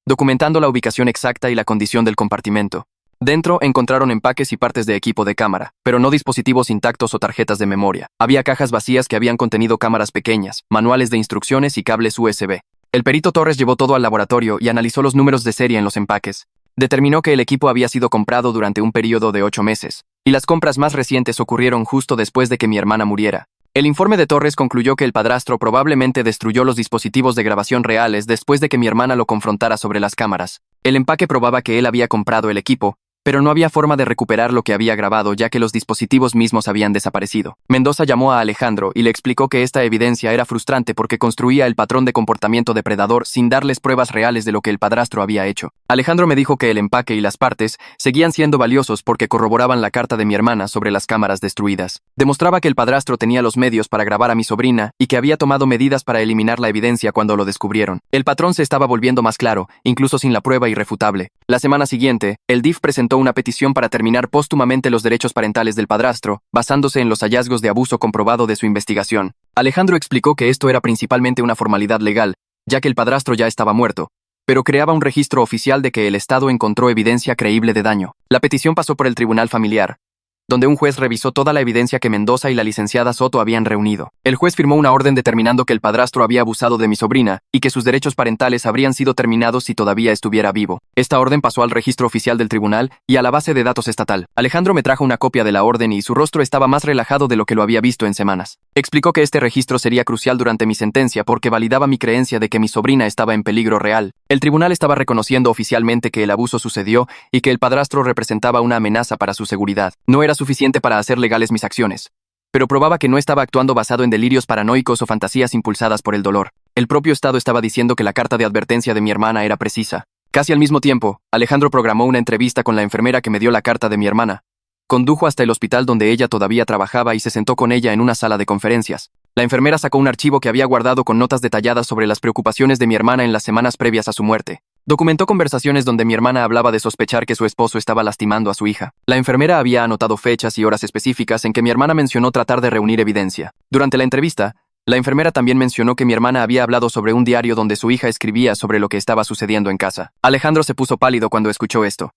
documentando la ubicación exacta y la condición del compartimento. Dentro encontraron empaques y partes de equipo de cámara, pero no dispositivos intactos o tarjetas de memoria. Había cajas vacías que habían contenido cámaras pequeñas, manuales de instrucciones y cables USB. El perito Torres llevó todo al laboratorio y analizó los números de serie en los empaques. Determinó que el equipo había sido comprado durante un periodo de 8 meses, y las compras más recientes ocurrieron justo después de que mi hermana muriera. El informe de Torres concluyó que el padrastro probablemente destruyó los dispositivos de grabación reales después de que mi hermana lo confrontara sobre las cámaras. El empaque probaba que él había comprado el equipo, pero no había forma de recuperar lo que había grabado ya que los dispositivos mismos habían desaparecido. Mendoza llamó a Alejandro y le explicó que esta evidencia era frustrante porque construía el patrón de comportamiento depredador sin darles pruebas reales de lo que el padrastro había hecho. Alejandro me dijo que el empaque y las partes seguían siendo valiosos porque corroboraban la carta de mi hermana sobre las cámaras destruidas. Demostraba que el padrastro tenía los medios para grabar a mi sobrina y que había tomado medidas para eliminar la evidencia cuando lo descubrieron. El patrón se estaba volviendo más claro, incluso sin la prueba irrefutable. La semana siguiente, el DIF presentó una petición para terminar póstumamente los derechos parentales del padrastro, basándose en los hallazgos de abuso comprobado de su investigación. Alejandro explicó que esto era principalmente una formalidad legal, ya que el padrastro ya estaba muerto, pero creaba un registro oficial de que el Estado encontró evidencia creíble de daño. La petición pasó por el tribunal familiar, donde un juez revisó toda la evidencia que Mendoza y la licenciada Soto habían reunido. El juez firmó una orden determinando que el padrastro había abusado de mi sobrina y que sus derechos parentales habrían sido terminados si todavía estuviera vivo. Esta orden pasó al registro oficial del tribunal y a la base de datos estatal. Alejandro me trajo una copia de la orden y su rostro estaba más relajado de lo que lo había visto en semanas. Explicó que este registro sería crucial durante mi sentencia porque validaba mi creencia de que mi sobrina estaba en peligro real. El tribunal estaba reconociendo oficialmente que el abuso sucedió y que el padrastro representaba una amenaza para su seguridad. No era suficiente para hacer legales mis acciones, pero probaba que no estaba actuando basado en delirios paranoicos o fantasías impulsadas por el dolor. El propio Estado estaba diciendo que la carta de advertencia de mi hermana era precisa. Casi al mismo tiempo, Alejandro programó una entrevista con la enfermera que me dio la carta de mi hermana. Condujo hasta el hospital donde ella todavía trabajaba y se sentó con ella en una sala de conferencias. La enfermera sacó un archivo que había guardado con notas detalladas sobre las preocupaciones de mi hermana en las semanas previas a su muerte. Documentó conversaciones donde mi hermana hablaba de sospechar que su esposo estaba lastimando a su hija. La enfermera había anotado fechas y horas específicas en que mi hermana mencionó tratar de reunir evidencia. Durante la entrevista, la enfermera también mencionó que mi hermana había hablado sobre un diario donde su hija escribía sobre lo que estaba sucediendo en casa. Alejandro se puso pálido cuando escuchó esto.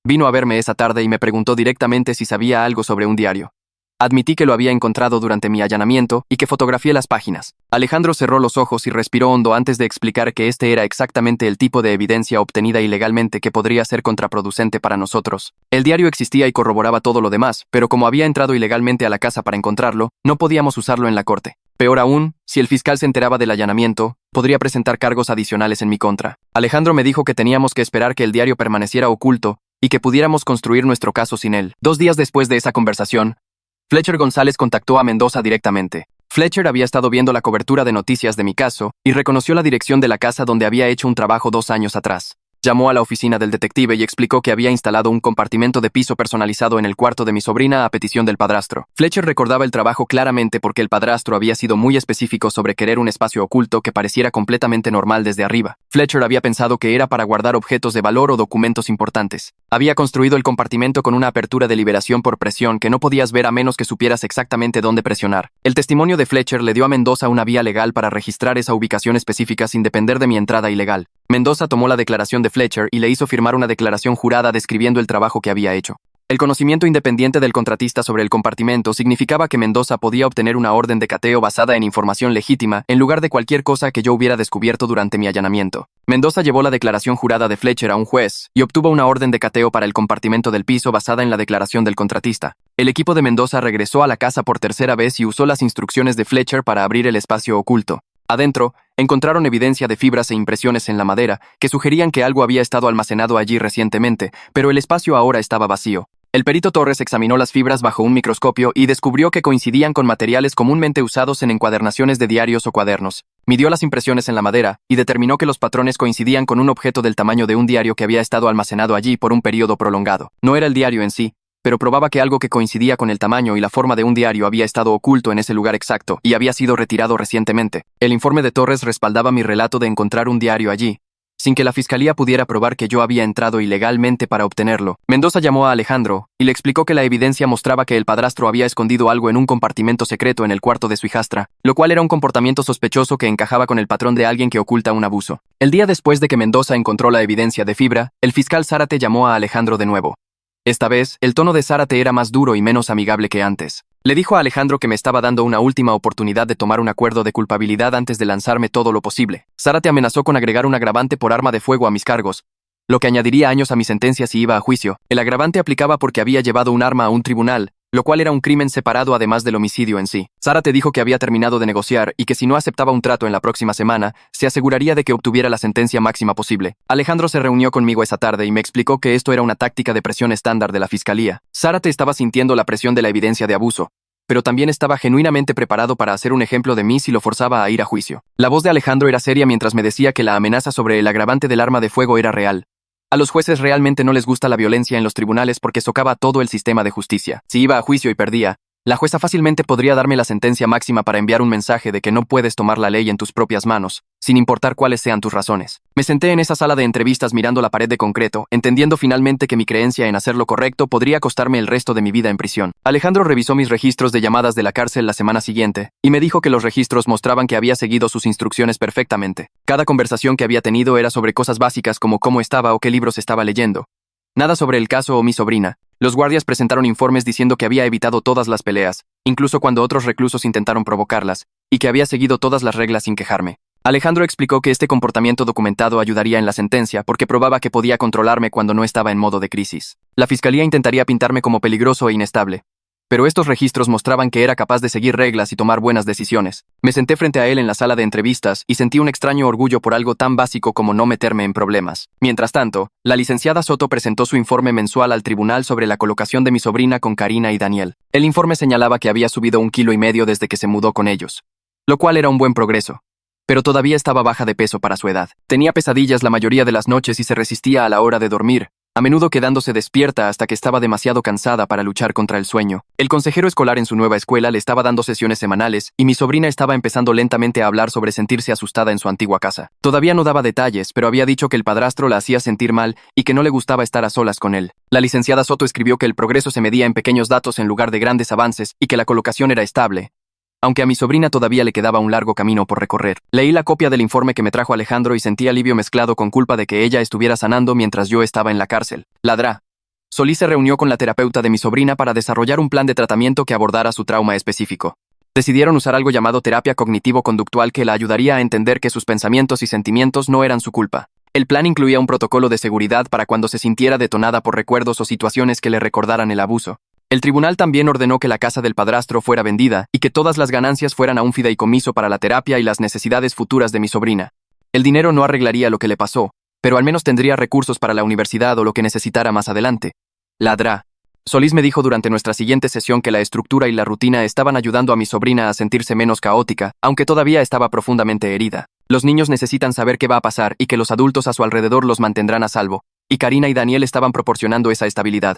Vino a verme esa tarde y me preguntó directamente si sabía algo sobre un diario. Admití que lo había encontrado durante mi allanamiento y que fotografié las páginas. Alejandro cerró los ojos y respiró hondo antes de explicar que este era exactamente el tipo de evidencia obtenida ilegalmente que podría ser contraproducente para nosotros. El diario existía y corroboraba todo lo demás, pero como había entrado ilegalmente a la casa para encontrarlo, no podíamos usarlo en la corte. Peor aún, si el fiscal se enteraba del allanamiento, podría presentar cargos adicionales en mi contra. Alejandro me dijo que teníamos que esperar que el diario permaneciera oculto y que pudiéramos construir nuestro caso sin él. 2 días después de esa conversación, Fletcher González contactó a Mendoza directamente. Fletcher había estado viendo la cobertura de noticias de mi caso y reconoció la dirección de la casa donde había hecho un trabajo 2 años atrás. Llamó a la oficina del detective y explicó que había instalado un compartimento de piso personalizado en el cuarto de mi sobrina a petición del padrastro. Fletcher recordaba el trabajo claramente porque el padrastro había sido muy específico sobre querer un espacio oculto que pareciera completamente normal desde arriba. Fletcher había pensado que era para guardar objetos de valor o documentos importantes. Había construido el compartimento con una apertura de liberación por presión que no podías ver a menos que supieras exactamente dónde presionar. El testimonio de Fletcher le dio a Mendoza una vía legal para registrar esa ubicación específica sin depender de mi entrada ilegal. Mendoza tomó la declaración de Fletcher y le hizo firmar una declaración jurada describiendo el trabajo que había hecho. El conocimiento independiente del contratista sobre el compartimento significaba que Mendoza podía obtener una orden de cateo basada en información legítima en lugar de cualquier cosa que yo hubiera descubierto durante mi allanamiento. Mendoza llevó la declaración jurada de Fletcher a un juez y obtuvo una orden de cateo para el compartimento del piso basada en la declaración del contratista. El equipo de Mendoza regresó a la casa por tercera vez y usó las instrucciones de Fletcher para abrir el espacio oculto. Adentro, encontraron evidencia de fibras e impresiones en la madera que sugerían que algo había estado almacenado allí recientemente, pero el espacio ahora estaba vacío. El perito Torres examinó las fibras bajo un microscopio y descubrió que coincidían con materiales comúnmente usados en encuadernaciones de diarios o cuadernos. Midió las impresiones en la madera y determinó que los patrones coincidían con un objeto del tamaño de un diario que había estado almacenado allí por un periodo prolongado. No era el diario en sí, pero probaba que algo que coincidía con el tamaño y la forma de un diario había estado oculto en ese lugar exacto y había sido retirado recientemente. El informe de Torres respaldaba mi relato de encontrar un diario allí, sin que la fiscalía pudiera probar que yo había entrado ilegalmente para obtenerlo. Mendoza llamó a Alejandro y le explicó que la evidencia mostraba que el padrastro había escondido algo en un compartimento secreto en el cuarto de su hijastra, lo cual era un comportamiento sospechoso que encajaba con el patrón de alguien que oculta un abuso. El día después de que Mendoza encontró la evidencia de fibra, el fiscal Zárate llamó a Alejandro de nuevo. Esta vez, el tono de Zárate era más duro y menos amigable que antes. Le dijo a Alejandro que me estaba dando una última oportunidad de tomar un acuerdo de culpabilidad antes de lanzarme todo lo posible. Zárate amenazó con agregar un agravante por arma de fuego a mis cargos, lo que añadiría años a mi sentencia si iba a juicio. El agravante aplicaba porque había llevado un arma a un tribunal, lo cual era un crimen separado además del homicidio en sí. Zárate dijo que había terminado de negociar y que si no aceptaba un trato en la próxima semana, se aseguraría de que obtuviera la sentencia máxima posible. Alejandro se reunió conmigo esa tarde y me explicó que esto era una táctica de presión estándar de la fiscalía. Zárate estaba sintiendo la presión de la evidencia de abuso, pero también estaba genuinamente preparado para hacer un ejemplo de mí si lo forzaba a ir a juicio. La voz de Alejandro era seria mientras me decía que la amenaza sobre el agravante del arma de fuego era real. A los jueces realmente no les gusta la violencia en los tribunales porque socava todo el sistema de justicia. Si iba a juicio y perdía, la jueza fácilmente podría darme la sentencia máxima para enviar un mensaje de que no puedes tomar la ley en tus propias manos, sin importar cuáles sean tus razones. Me senté en esa sala de entrevistas mirando la pared de concreto, entendiendo finalmente que mi creencia en hacer lo correcto podría costarme el resto de mi vida en prisión. Alejandro revisó mis registros de llamadas de la cárcel la semana siguiente, y me dijo que los registros mostraban que había seguido sus instrucciones perfectamente. Cada conversación que había tenido era sobre cosas básicas como cómo estaba o qué libros estaba leyendo. Nada sobre el caso o mi sobrina. Los guardias presentaron informes diciendo que había evitado todas las peleas, incluso cuando otros reclusos intentaron provocarlas, y que había seguido todas las reglas sin quejarme. Alejandro explicó que este comportamiento documentado ayudaría en la sentencia porque probaba que podía controlarme cuando no estaba en modo de crisis. La fiscalía intentaría pintarme como peligroso e inestable, pero estos registros mostraban que era capaz de seguir reglas y tomar buenas decisiones. Me senté frente a él en la sala de entrevistas y sentí un extraño orgullo por algo tan básico como no meterme en problemas. Mientras tanto, la licenciada Soto presentó su informe mensual al tribunal sobre la colocación de mi sobrina con Karina y Daniel. El informe señalaba que había subido 1,5 kilos desde que se mudó con ellos, lo cual era un buen progreso, pero todavía estaba baja de peso para su edad. Tenía pesadillas la mayoría de las noches y se resistía a la hora de dormir, a menudo quedándose despierta hasta que estaba demasiado cansada para luchar contra el sueño. El consejero escolar en su nueva escuela le estaba dando sesiones semanales y mi sobrina estaba empezando lentamente a hablar sobre sentirse asustada en su antigua casa. Todavía no daba detalles, pero había dicho que el padrastro la hacía sentir mal y que no le gustaba estar a solas con él. La licenciada Soto escribió que el progreso se medía en pequeños datos en lugar de grandes avances y que la colocación era estable, aunque a mi sobrina todavía le quedaba un largo camino por recorrer. Leí la copia del informe que me trajo Alejandro y sentí alivio mezclado con culpa de que ella estuviera sanando mientras yo estaba en la cárcel. Ladrá. Solís se reunió con la terapeuta de mi sobrina para desarrollar un plan de tratamiento que abordara su trauma específico. Decidieron usar algo llamado terapia cognitivo-conductual que la ayudaría a entender que sus pensamientos y sentimientos no eran su culpa. El plan incluía un protocolo de seguridad para cuando se sintiera detonada por recuerdos o situaciones que le recordaran el abuso. El tribunal también ordenó que la casa del padrastro fuera vendida y que todas las ganancias fueran a un fideicomiso para la terapia y las necesidades futuras de mi sobrina. El dinero no arreglaría lo que le pasó, pero al menos tendría recursos para la universidad o lo que necesitara más adelante. Ladrá. Solís me dijo durante nuestra siguiente sesión que la estructura y la rutina estaban ayudando a mi sobrina a sentirse menos caótica, aunque todavía estaba profundamente herida. Los niños necesitan saber qué va a pasar y que los adultos a su alrededor los mantendrán a salvo, y Karina y Daniel estaban proporcionando esa estabilidad.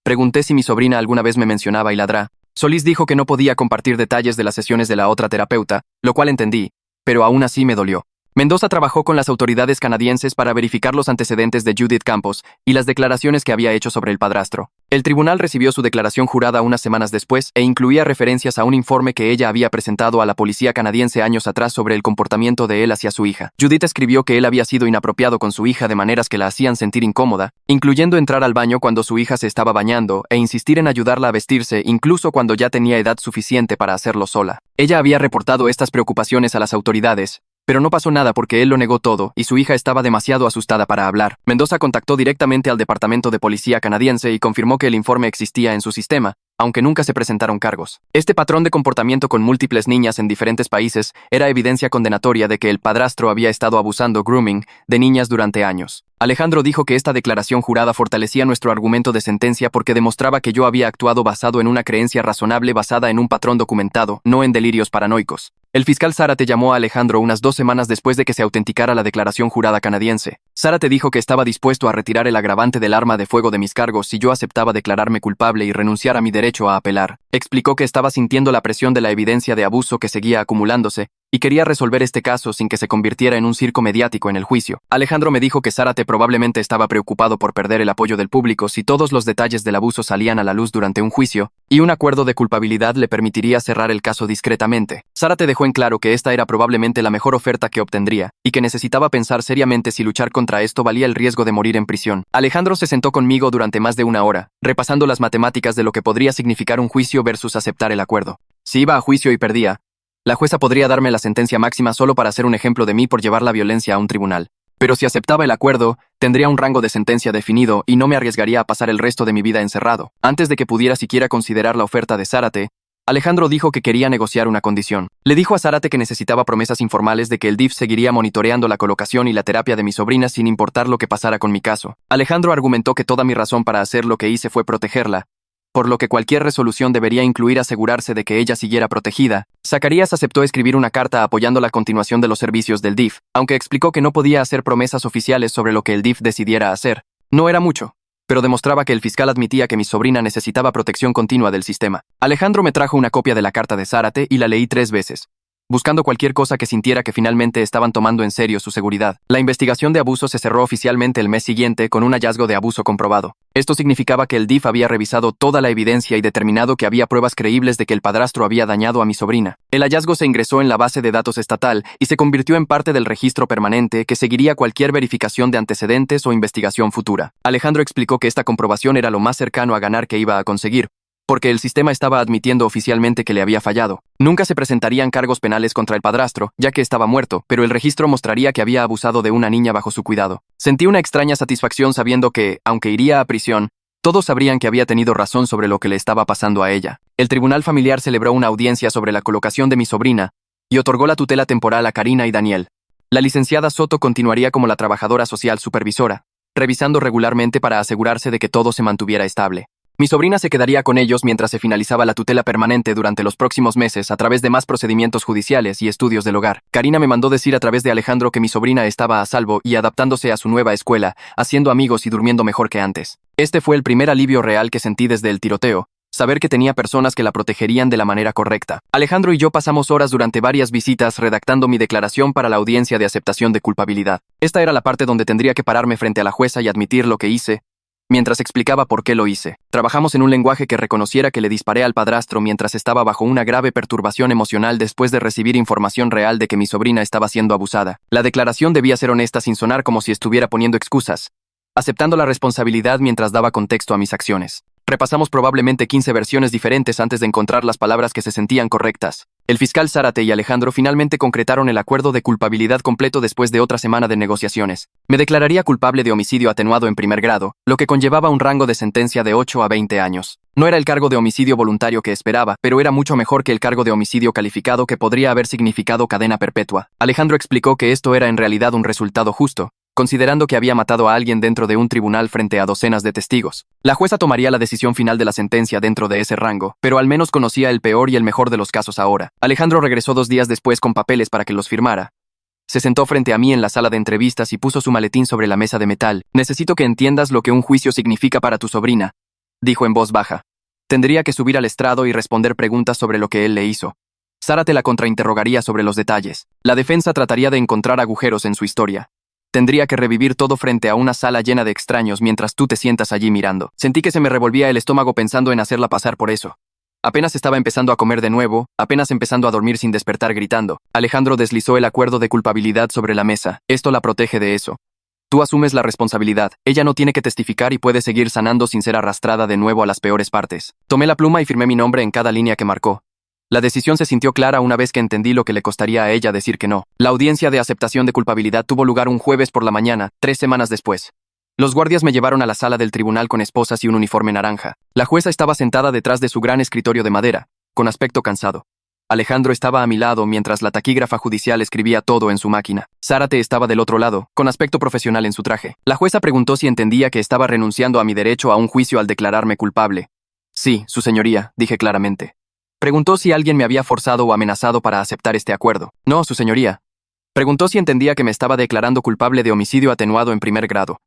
Pregunté si mi sobrina alguna vez me mencionaba y Ladrá. Solís dijo que no podía compartir detalles de las sesiones de la otra terapeuta, lo cual entendí, pero aún así me dolió. Mendoza trabajó con las autoridades canadienses para verificar los antecedentes de Judith Campos y las declaraciones que había hecho sobre el padrastro. El tribunal recibió su declaración jurada unas semanas después e incluía referencias a un informe que ella había presentado a la policía canadiense años atrás sobre el comportamiento de él hacia su hija. Judith escribió que él había sido inapropiado con su hija de maneras que la hacían sentir incómoda, incluyendo entrar al baño cuando su hija se estaba bañando e insistir en ayudarla a vestirse incluso cuando ya tenía edad suficiente para hacerlo sola. Ella había reportado estas preocupaciones a las autoridades, pero no pasó nada porque él lo negó todo y su hija estaba demasiado asustada para hablar. Mendoza contactó directamente al Departamento de Policía canadiense y confirmó que el informe existía en su sistema, aunque nunca se presentaron cargos. Este patrón de comportamiento con múltiples niñas en diferentes países era evidencia condenatoria de que el padrastro había estado abusando grooming de niñas durante años. Alejandro dijo que esta declaración jurada fortalecía nuestro argumento de sentencia porque demostraba que yo había actuado basado en una creencia razonable basada en un patrón documentado, no en delirios paranoicos. El fiscal Zárate llamó a Alejandro unas 2 semanas después de que se autenticara la declaración jurada canadiense. Zárate dijo que estaba dispuesto a retirar el agravante del arma de fuego de mis cargos si yo aceptaba declararme culpable y renunciar a mi derecho a apelar. Explicó que estaba sintiendo la presión de la evidencia de abuso que seguía acumulándose y quería resolver este caso sin que se convirtiera en un circo mediático en el juicio. Alejandro me dijo que Zárate probablemente estaba preocupado por perder el apoyo del público si todos los detalles del abuso salían a la luz durante un juicio, y un acuerdo de culpabilidad le permitiría cerrar el caso discretamente. Zárate dejó en claro que esta era probablemente la mejor oferta que obtendría, y que necesitaba pensar seriamente si luchar contra esto valía el riesgo de morir en prisión. Alejandro se sentó conmigo durante más de 1 hora, repasando las matemáticas de lo que podría significar un juicio versus aceptar el acuerdo. Si iba a juicio y perdía, la jueza podría darme la sentencia máxima solo para hacer un ejemplo de mí por llevar la violencia a un tribunal. Pero si aceptaba el acuerdo, tendría un rango de sentencia definido y no me arriesgaría a pasar el resto de mi vida encerrado. Antes de que pudiera siquiera considerar la oferta de Zárate, Alejandro dijo que quería negociar una condición. Le dijo a Zárate que necesitaba promesas informales de que el DIF seguiría monitoreando la colocación y la terapia de mi sobrina sin importar lo que pasara con mi caso. Alejandro argumentó que toda mi razón para hacer lo que hice fue protegerla, por lo que cualquier resolución debería incluir asegurarse de que ella siguiera protegida. Zacarías aceptó escribir una carta apoyando la continuación de los servicios del DIF, aunque explicó que no podía hacer promesas oficiales sobre lo que el DIF decidiera hacer. No era mucho, pero demostraba que el fiscal admitía que mi sobrina necesitaba protección continua del sistema. Alejandro me trajo una copia de la carta de Zárate y la leí 3 veces, buscando cualquier cosa que sintiera que finalmente estaban tomando en serio su seguridad. La investigación de abuso se cerró oficialmente el mes siguiente con un hallazgo de abuso comprobado. Esto significaba que el DIF había revisado toda la evidencia y determinado que había pruebas creíbles de que el padrastro había dañado a mi sobrina. El hallazgo se ingresó en la base de datos estatal y se convirtió en parte del registro permanente que seguiría cualquier verificación de antecedentes o investigación futura. Alejandro explicó que esta comprobación era lo más cercano a ganar que iba a conseguir, porque el sistema estaba admitiendo oficialmente que le había fallado. Nunca se presentarían cargos penales contra el padrastro, ya que estaba muerto, pero el registro mostraría que había abusado de una niña bajo su cuidado. Sentí una extraña satisfacción sabiendo que, aunque iría a prisión, todos sabrían que había tenido razón sobre lo que le estaba pasando a ella. El tribunal familiar celebró una audiencia sobre la colocación de mi sobrina y otorgó la tutela temporal a Karina y Daniel. La licenciada Soto continuaría como la trabajadora social supervisora, revisando regularmente para asegurarse de que todo se mantuviera estable. Mi sobrina se quedaría con ellos mientras se finalizaba la tutela permanente durante los próximos meses a través de más procedimientos judiciales y estudios del hogar. Karina me mandó decir a través de Alejandro que mi sobrina estaba a salvo y adaptándose a su nueva escuela, haciendo amigos y durmiendo mejor que antes. Este fue el primer alivio real que sentí desde el tiroteo, saber que tenía personas que la protegerían de la manera correcta. Alejandro y yo pasamos horas durante varias visitas redactando mi declaración para la audiencia de aceptación de culpabilidad. Esta era la parte donde tendría que pararme frente a la jueza y admitir lo que hice, mientras explicaba por qué lo hice. Trabajamos en un lenguaje que reconociera que le disparé al padrastro mientras estaba bajo una grave perturbación emocional después de recibir información real de que mi sobrina estaba siendo abusada. La declaración debía ser honesta sin sonar como si estuviera poniendo excusas. aceptando la responsabilidad mientras daba contexto a mis acciones. Repasamos probablemente 15 versiones diferentes antes de encontrar las palabras que se sentían correctas. El fiscal Zárate y Alejandro finalmente concretaron el acuerdo de culpabilidad completo después de otra semana de negociaciones. Me declararía culpable de homicidio atenuado en primer grado, lo que conllevaba un rango de sentencia de 8 a 20 años. No era el cargo de homicidio voluntario que esperaba, pero era mucho mejor que el cargo de homicidio calificado que podría haber significado cadena perpetua. Alejandro explicó que esto era en realidad un resultado justo, considerando que había matado a alguien dentro de un tribunal frente a docenas de testigos. La jueza tomaría la decisión final de la sentencia dentro de ese rango, pero al menos conocía el peor y el mejor de los casos ahora. Alejandro regresó 2 días después con papeles para que los firmara. Se sentó frente a mí en la sala de entrevistas y puso su maletín sobre la mesa de metal. Necesito que entiendas lo que un juicio significa para tu sobrina, dijo en voz baja. Tendría que subir al estrado y responder preguntas sobre lo que él le hizo. Zárate la contrainterrogaría sobre los detalles. La defensa trataría de encontrar agujeros en su historia. Tendría que revivir todo frente a una sala llena de extraños mientras tú te sientas allí mirando. Sentí que se me revolvía el estómago pensando en hacerla pasar por eso. Apenas estaba empezando a comer de nuevo, apenas empezando a dormir sin despertar gritando. Alejandro deslizó el acuerdo de culpabilidad sobre la mesa. Esto la protege de eso. Tú asumes la responsabilidad. Ella no tiene que testificar y puede seguir sanando sin ser arrastrada de nuevo a las peores partes. Tomé la pluma y firmé mi nombre en cada línea que marcó. La decisión se sintió clara una vez que entendí lo que le costaría a ella decir que no. La audiencia de aceptación de culpabilidad tuvo lugar un jueves por la mañana, 3 semanas después. Los guardias me llevaron a la sala del tribunal con esposas y un uniforme naranja. La jueza estaba sentada detrás de su gran escritorio de madera, con aspecto cansado. Alejandro estaba a mi lado mientras la taquígrafa judicial escribía todo en su máquina. Zárate estaba del otro lado, con aspecto profesional en su traje. La jueza preguntó si entendía que estaba renunciando a mi derecho a un juicio al declararme culpable. Sí, su señoría, dije claramente. Preguntó si alguien me había forzado o amenazado para aceptar este acuerdo. No, su señoría. Preguntó si entendía que me estaba declarando culpable de homicidio atenuado en primer grado.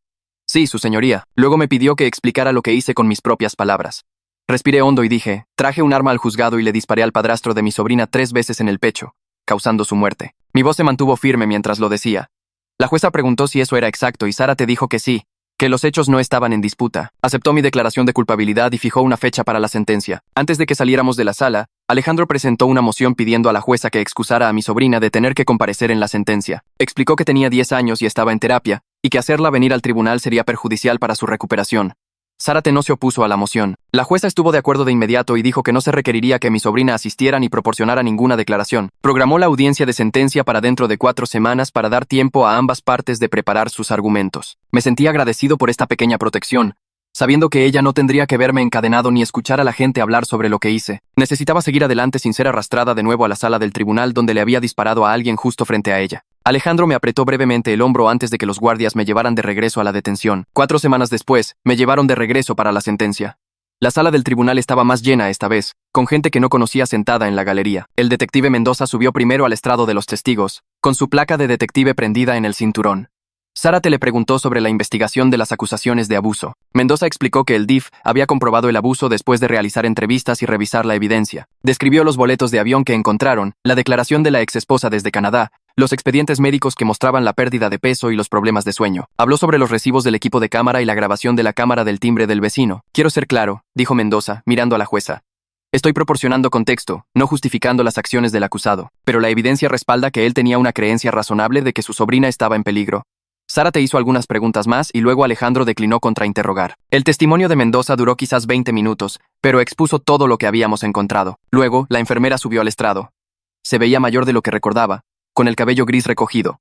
Sí, su señoría. Luego me pidió que explicara lo que hice con mis propias palabras. Respiré hondo y dije, traje un arma al juzgado y le disparé al padrastro de mi sobrina 3 veces en el pecho, causando su muerte. Mi voz se mantuvo firme mientras lo decía. La jueza preguntó si eso era exacto y Zárate dijo que sí, que los hechos no estaban en disputa. Aceptó mi declaración de culpabilidad y fijó una fecha para la sentencia. Antes de que saliéramos de la sala, Alejandro presentó una moción pidiendo a la jueza que excusara a mi sobrina de tener que comparecer en la sentencia. Explicó que tenía 10 años y estaba en terapia, y que hacerla venir al tribunal sería perjudicial para su recuperación. Zárate no se opuso a la moción. La jueza estuvo de acuerdo de inmediato y dijo que no se requeriría que mi sobrina asistiera ni proporcionara ninguna declaración. Programó la audiencia de sentencia para dentro de 4 semanas para dar tiempo a ambas partes de preparar sus argumentos. Me sentí agradecido por esta pequeña protección, sabiendo que ella no tendría que verme encadenado ni escuchar a la gente hablar sobre lo que hice. Necesitaba seguir adelante sin ser arrastrada de nuevo a la sala del tribunal donde le había disparado a alguien justo frente a ella. Alejandro me apretó brevemente el hombro antes de que los guardias me llevaran de regreso a la detención. 4 semanas después, me llevaron de regreso para la sentencia. La sala del tribunal estaba más llena esta vez, con gente que no conocía sentada en la galería. El detective Mendoza subió primero al estrado de los testigos, con su placa de detective prendida en el cinturón. Zárate le preguntó sobre la investigación de las acusaciones de abuso. Mendoza explicó que el DIF había comprobado el abuso después de realizar entrevistas y revisar la evidencia. Describió los boletos de avión que encontraron, la declaración de la exesposa desde Canadá, los expedientes médicos que mostraban la pérdida de peso y los problemas de sueño. Habló sobre los recibos del equipo de cámara y la grabación de la cámara del timbre del vecino. Quiero ser claro, dijo Mendoza, mirando a la jueza. Estoy proporcionando contexto, no justificando las acciones del acusado, pero la evidencia respalda que él tenía una creencia razonable de que su sobrina estaba en peligro. Zárate hizo algunas preguntas más y luego Alejandro declinó contrainterrogar. El testimonio de Mendoza duró quizás 20 minutos, pero expuso todo lo que habíamos encontrado. Luego, la enfermera subió al estrado. Se veía mayor de lo que recordaba, con el cabello gris recogido.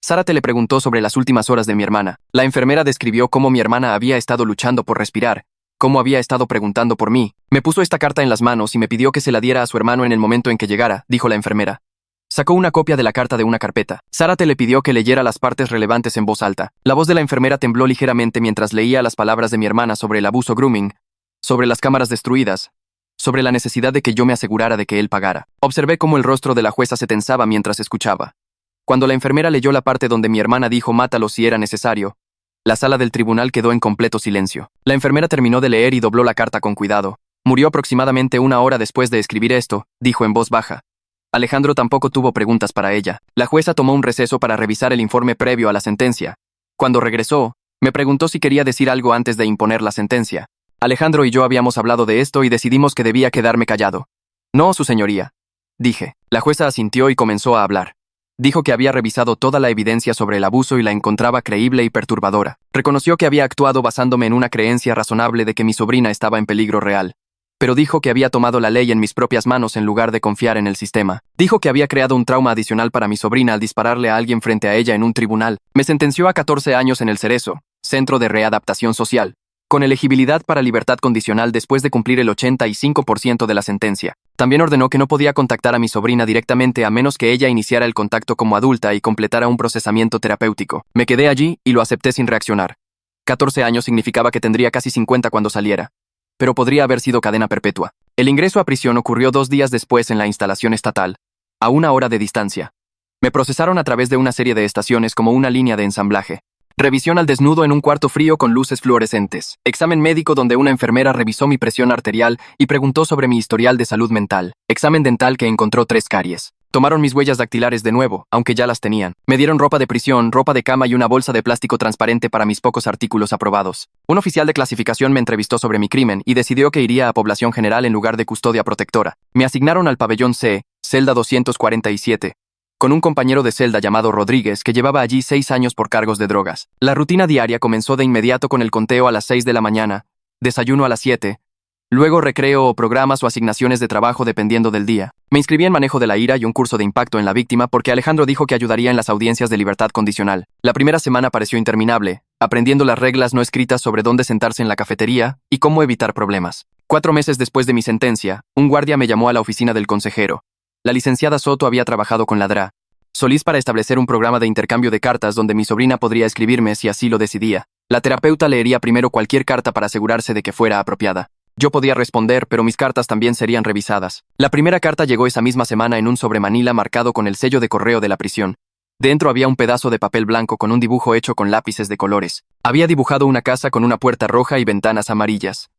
Zárate le preguntó sobre las últimas horas de mi hermana. La enfermera describió cómo mi hermana había estado luchando por respirar, cómo había estado preguntando por mí. Me puso esta carta en las manos y me pidió que se la diera a su hermano en el momento en que llegara, dijo la enfermera. Sacó una copia de la carta de una carpeta. Zárate le pidió que leyera las partes relevantes en voz alta. La voz de la enfermera tembló ligeramente mientras leía las palabras de mi hermana sobre el abuso grooming, sobre las cámaras destruidas, sobre la necesidad de que yo me asegurara de que él pagara. Observé cómo el rostro de la jueza se tensaba mientras escuchaba. Cuando la enfermera leyó la parte donde mi hermana dijo mátalo si era necesario, la sala del tribunal quedó en completo silencio. La enfermera terminó de leer y dobló la carta con cuidado. Murió aproximadamente 1 hora después de escribir esto, dijo en voz baja. Alejandro tampoco tuvo preguntas para ella. La jueza tomó un receso para revisar el informe previo a la sentencia. Cuando regresó, me preguntó si quería decir algo antes de imponer la sentencia. Alejandro y yo habíamos hablado de esto y decidimos que debía quedarme callado. No, su señoría, dije. La jueza asintió y comenzó a hablar. Dijo que había revisado toda la evidencia sobre el abuso y la encontraba creíble y perturbadora. Reconoció que había actuado basándome en una creencia razonable de que mi sobrina estaba en peligro real. Pero dijo que había tomado la ley en mis propias manos en lugar de confiar en el sistema. Dijo que había creado un trauma adicional para mi sobrina al dispararle a alguien frente a ella en un tribunal. Me sentenció a 14 años en el Cerezo, Centro de Readaptación Social, con elegibilidad para libertad condicional después de cumplir el 85% de la sentencia. También ordenó que no podía contactar a mi sobrina directamente a menos que ella iniciara el contacto como adulta y completara un procesamiento terapéutico. Me quedé allí y lo acepté sin reaccionar. 14 años significaba que tendría casi 50 cuando saliera. Pero podría haber sido cadena perpetua. El ingreso a prisión ocurrió 2 días después en la instalación estatal, a 1 hora de distancia. Me procesaron a través de una serie de estaciones como una línea de ensamblaje. Revisión al desnudo en un cuarto frío con luces fluorescentes. Examen médico donde una enfermera revisó mi presión arterial y preguntó sobre mi historial de salud mental. Examen dental que encontró 3 caries. Tomaron mis huellas dactilares de nuevo, aunque ya las tenían. Me dieron ropa de prisión, ropa de cama y una bolsa de plástico transparente para mis pocos artículos aprobados. Un oficial de clasificación me entrevistó sobre mi crimen y decidió que iría a población general en lugar de custodia protectora. Me asignaron al pabellón C, celda 247. Con un compañero de celda llamado Rodríguez que llevaba allí 6 años por cargos de drogas. La rutina diaria comenzó de inmediato con el conteo a las 6 de la mañana, desayuno a las 7, luego recreo o programas o asignaciones de trabajo dependiendo del día. Me inscribí en manejo de la ira y un curso de impacto en la víctima porque Alejandro dijo que ayudaría en las audiencias de libertad condicional. La primera semana pareció interminable, aprendiendo las reglas no escritas sobre dónde sentarse en la cafetería y cómo evitar problemas. 4 meses después de mi sentencia, un guardia me llamó a la oficina del consejero. La licenciada Soto había trabajado con la DRA. Solís para establecer un programa de intercambio de cartas donde mi sobrina podría escribirme si así lo decidía. La terapeuta leería primero cualquier carta para asegurarse de que fuera apropiada. Yo podía responder, pero mis cartas también serían revisadas. La primera carta llegó esa misma semana en un sobremanila marcado con el sello de correo de la prisión. Dentro había un pedazo de papel blanco con un dibujo hecho con lápices de colores. Había dibujado una casa con una puerta roja y ventanas amarillas.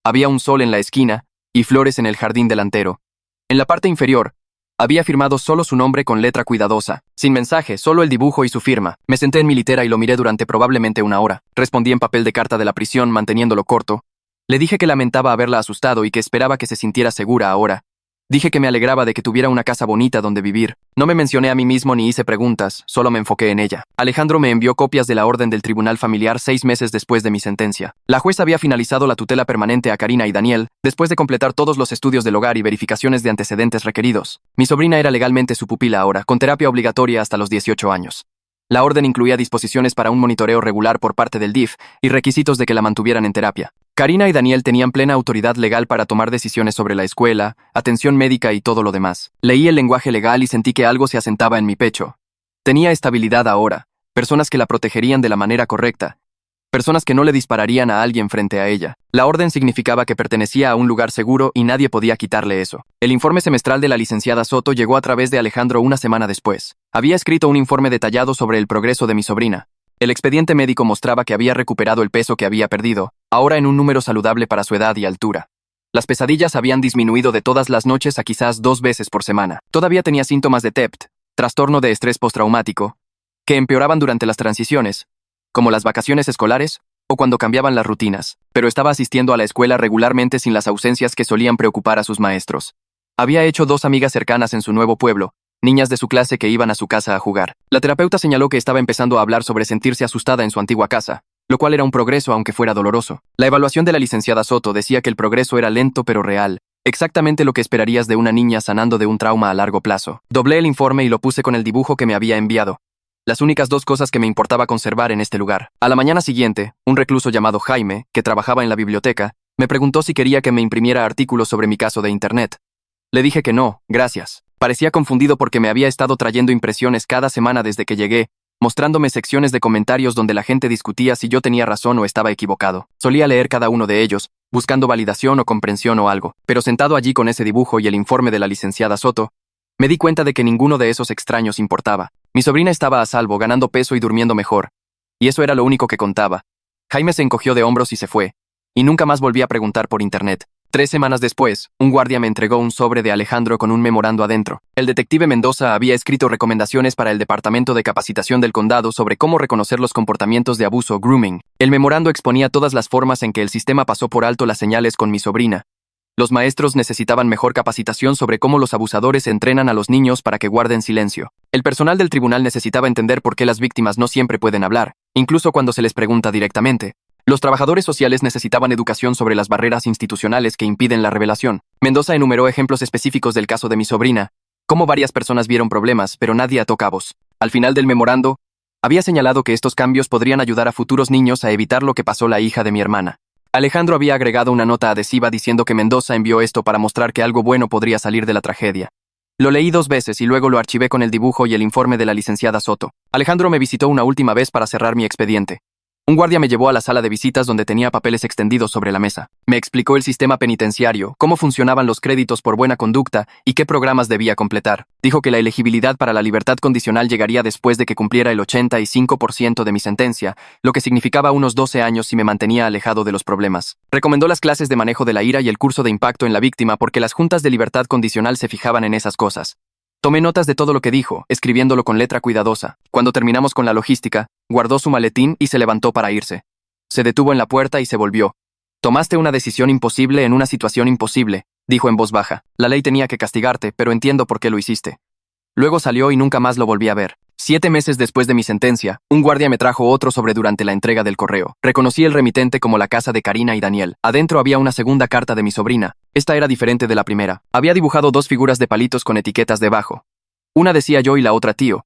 Había un sol en la esquina y flores en el jardín delantero. En la parte inferior, había firmado solo su nombre con letra cuidadosa. Sin mensaje, solo el dibujo y su firma. Me senté en mi litera y lo miré durante probablemente 1 hora. Respondí en papel de carta de la prisión, manteniéndolo corto. Le dije que lamentaba haberla asustado y que esperaba que se sintiera segura ahora. Dije que me alegraba de que tuviera una casa bonita donde vivir. No me mencioné a mí mismo ni hice preguntas, solo me enfoqué en ella. Alejandro me envió copias de la orden del tribunal familiar 6 meses después de mi sentencia. La jueza había finalizado la tutela permanente a Karina y Daniel, después de completar todos los estudios del hogar y verificaciones de antecedentes requeridos. Mi sobrina era legalmente su pupila ahora, con terapia obligatoria hasta los 18 años. La orden incluía disposiciones para un monitoreo regular por parte del DIF y requisitos de que la mantuvieran en terapia. Karina y Daniel tenían plena autoridad legal para tomar decisiones sobre la escuela, atención médica y todo lo demás. Leí el lenguaje legal y sentí que algo se asentaba en mi pecho. Tenía estabilidad ahora, personas que la protegerían de la manera correcta, personas que no le dispararían a alguien frente a ella. La orden significaba que pertenecía a un lugar seguro y nadie podía quitarle eso. El informe semestral de la licenciada Soto llegó a través de Alejandro 1 semana después. Había escrito un informe detallado sobre el progreso de mi sobrina. El expediente médico mostraba que había recuperado el peso que había perdido, ahora en un número saludable para su edad y altura. Las pesadillas habían disminuido de todas las noches a quizás 2 veces por semana. Todavía tenía síntomas de TEPT, trastorno de estrés postraumático, que empeoraban durante las transiciones, como las vacaciones escolares o cuando cambiaban las rutinas, pero estaba asistiendo a la escuela regularmente sin las ausencias que solían preocupar a sus maestros. Había hecho 2 amigas cercanas en su nuevo pueblo, niñas de su clase que iban a su casa a jugar. La terapeuta señaló que estaba empezando a hablar sobre sentirse asustada en su antigua casa, lo cual era un progreso aunque fuera doloroso. La evaluación de la licenciada Soto decía que el progreso era lento pero real, exactamente lo que esperarías de una niña sanando de un trauma a largo plazo. Doblé el informe y lo puse con el dibujo que me había enviado. Las únicas 2 cosas que me importaba conservar en este lugar. A la mañana siguiente, un recluso llamado Jaime, que trabajaba en la biblioteca, me preguntó si quería que me imprimiera artículos sobre mi caso de internet. Le dije que no, gracias. Parecía confundido porque me había estado trayendo impresiones cada semana desde que llegué, mostrándome secciones de comentarios donde la gente discutía si yo tenía razón o estaba equivocado. Solía leer cada uno de ellos, buscando validación o comprensión o algo. Pero sentado allí con ese dibujo y el informe de la licenciada Soto, me di cuenta de que ninguno de esos extraños importaba. Mi sobrina estaba a salvo, ganando peso y durmiendo mejor. Y eso era lo único que contaba. Jaime se encogió de hombros y se fue. Y nunca más volví a preguntar por internet. 3 semanas después, un guardia me entregó un sobre de Alejandro con un memorando adentro. El detective Mendoza había escrito recomendaciones para el Departamento de Capacitación del Condado sobre cómo reconocer los comportamientos de abuso grooming. El memorando exponía todas las formas en que el sistema pasó por alto las señales con mi sobrina. Los maestros necesitaban mejor capacitación sobre cómo los abusadores entrenan a los niños para que guarden silencio. El personal del tribunal necesitaba entender por qué las víctimas no siempre pueden hablar, incluso cuando se les pregunta directamente. Los trabajadores sociales necesitaban educación sobre las barreras institucionales que impiden la revelación. Mendoza enumeró ejemplos específicos del caso de mi sobrina, cómo varias personas vieron problemas, pero nadie ató cabos. Al final del memorando, había señalado que estos cambios podrían ayudar a futuros niños a evitar lo que pasó la hija de mi hermana. Alejandro había agregado una nota adhesiva diciendo que Mendoza envió esto para mostrar que algo bueno podría salir de la tragedia. Lo leí 2 veces y luego lo archivé con el dibujo y el informe de la licenciada Soto. Alejandro me visitó una última vez para cerrar mi expediente. Un guardia me llevó a la sala de visitas donde tenía papeles extendidos sobre la mesa. Me explicó el sistema penitenciario, cómo funcionaban los créditos por buena conducta y qué programas debía completar. Dijo que la elegibilidad para la libertad condicional llegaría después de que cumpliera el 85% de mi sentencia, lo que significaba unos 12 años si me mantenía alejado de los problemas. Recomendó las clases de manejo de la ira y el curso de impacto en la víctima porque las juntas de libertad condicional se fijaban en esas cosas. Tomé notas de todo lo que dijo, escribiéndolo con letra cuidadosa. Cuando terminamos con la logística, guardó su maletín y se levantó para irse. Se detuvo en la puerta y se volvió. Tomaste una decisión imposible en una situación imposible, dijo en voz baja. La ley tenía que castigarte, pero entiendo por qué lo hiciste. Luego salió y nunca más lo volví a ver. 7 meses después de mi sentencia, un guardia me trajo otro sobre durante la entrega del correo. Reconocí el remitente como la casa de Karina y Daniel. Adentro había una segunda carta de mi sobrina. Esta era diferente de la primera. Había dibujado 2 figuras de palitos con etiquetas debajo. Una decía yo y la otra tío.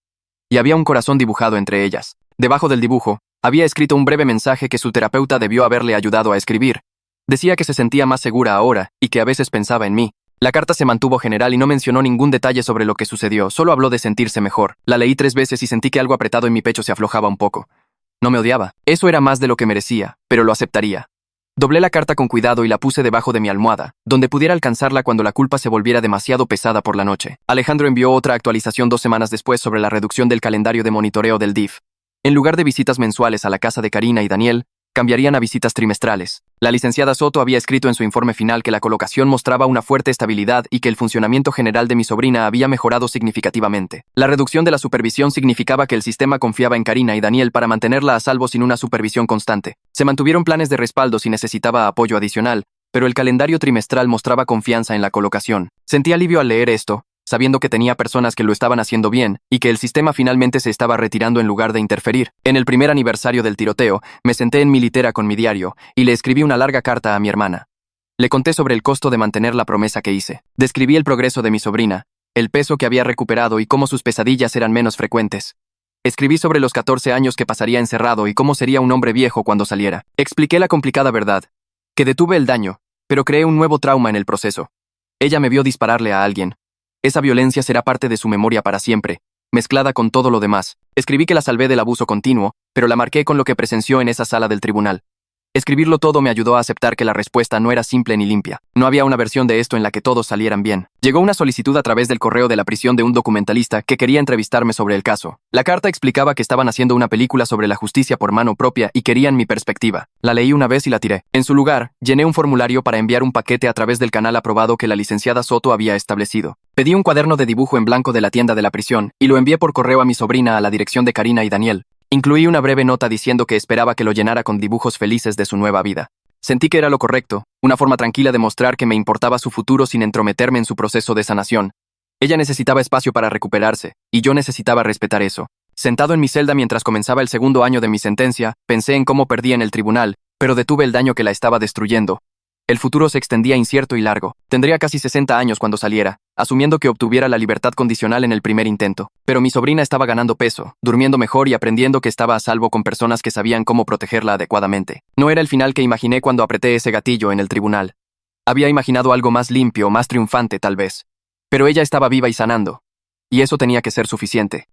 Y había un corazón dibujado entre ellas. Debajo del dibujo, había escrito un breve mensaje que su terapeuta debió haberle ayudado a escribir. Decía que se sentía más segura ahora y que a veces pensaba en mí. La carta se mantuvo general y no mencionó ningún detalle sobre lo que sucedió, solo habló de sentirse mejor. La leí 3 veces y sentí que algo apretado en mi pecho se aflojaba un poco. No me odiaba. Eso era más de lo que merecía, pero lo aceptaría. Doblé la carta con cuidado y la puse debajo de mi almohada, donde pudiera alcanzarla cuando la culpa se volviera demasiado pesada por la noche. Alejandro envió otra actualización 2 semanas después sobre la reducción del calendario de monitoreo del DIF. En lugar de visitas mensuales a la casa de Karina y Daniel, cambiarían a visitas trimestrales. La licenciada Soto había escrito en su informe final que la colocación mostraba una fuerte estabilidad y que el funcionamiento general de mi sobrina había mejorado significativamente. La reducción de la supervisión significaba que el sistema confiaba en Karina y Daniel para mantenerla a salvo sin una supervisión constante. Se mantuvieron planes de respaldo si necesitaba apoyo adicional, pero el calendario trimestral mostraba confianza en la colocación. Sentí alivio al leer esto, sabiendo que tenía personas que lo estaban haciendo bien y que el sistema finalmente se estaba retirando en lugar de interferir. En el primer aniversario del tiroteo, me senté en mi litera con mi diario y le escribí una larga carta a mi hermana. Le conté sobre el costo de mantener la promesa que hice. Describí el progreso de mi sobrina, el peso que había recuperado y cómo sus pesadillas eran menos frecuentes. Escribí sobre los 14 años que pasaría encerrado y cómo sería un hombre viejo cuando saliera. Expliqué la complicada verdad, que detuve el daño, pero creé un nuevo trauma en el proceso. Ella me vio dispararle a alguien. Esa violencia será parte de su memoria para siempre, mezclada con todo lo demás. Escribí que la salvé del abuso continuo, pero la marqué con lo que presenció en esa sala del tribunal. Escribirlo todo me ayudó a aceptar que la respuesta no era simple ni limpia. No había una versión de esto en la que todos salieran bien. Llegó una solicitud a través del correo de la prisión de un documentalista que quería entrevistarme sobre el caso. La carta explicaba que estaban haciendo una película sobre la justicia por mano propia y querían mi perspectiva. La leí una vez y la tiré. En su lugar, llené un formulario para enviar un paquete a través del canal aprobado que la licenciada Soto había establecido. Pedí un cuaderno de dibujo en blanco de la tienda de la prisión y lo envié por correo a mi sobrina a la dirección de Karina y Daniel. Incluí una breve nota diciendo que esperaba que lo llenara con dibujos felices de su nueva vida. Sentí que era lo correcto, una forma tranquila de mostrar que me importaba su futuro sin entrometerme en su proceso de sanación. Ella necesitaba espacio para recuperarse, y yo necesitaba respetar eso. Sentado en mi celda mientras comenzaba el 2.º año de mi sentencia, pensé en cómo perdí en el tribunal, pero detuve el daño que la estaba destruyendo. El futuro se extendía incierto y largo. Tendría casi 60 años cuando saliera, asumiendo que obtuviera la libertad condicional en el primer intento. Pero mi sobrina estaba ganando peso, durmiendo mejor y aprendiendo que estaba a salvo con personas que sabían cómo protegerla adecuadamente. No era el final que imaginé cuando apreté ese gatillo en el tribunal. Había imaginado algo más limpio, más triunfante tal vez. Pero ella estaba viva y sanando. Y eso tenía que ser suficiente.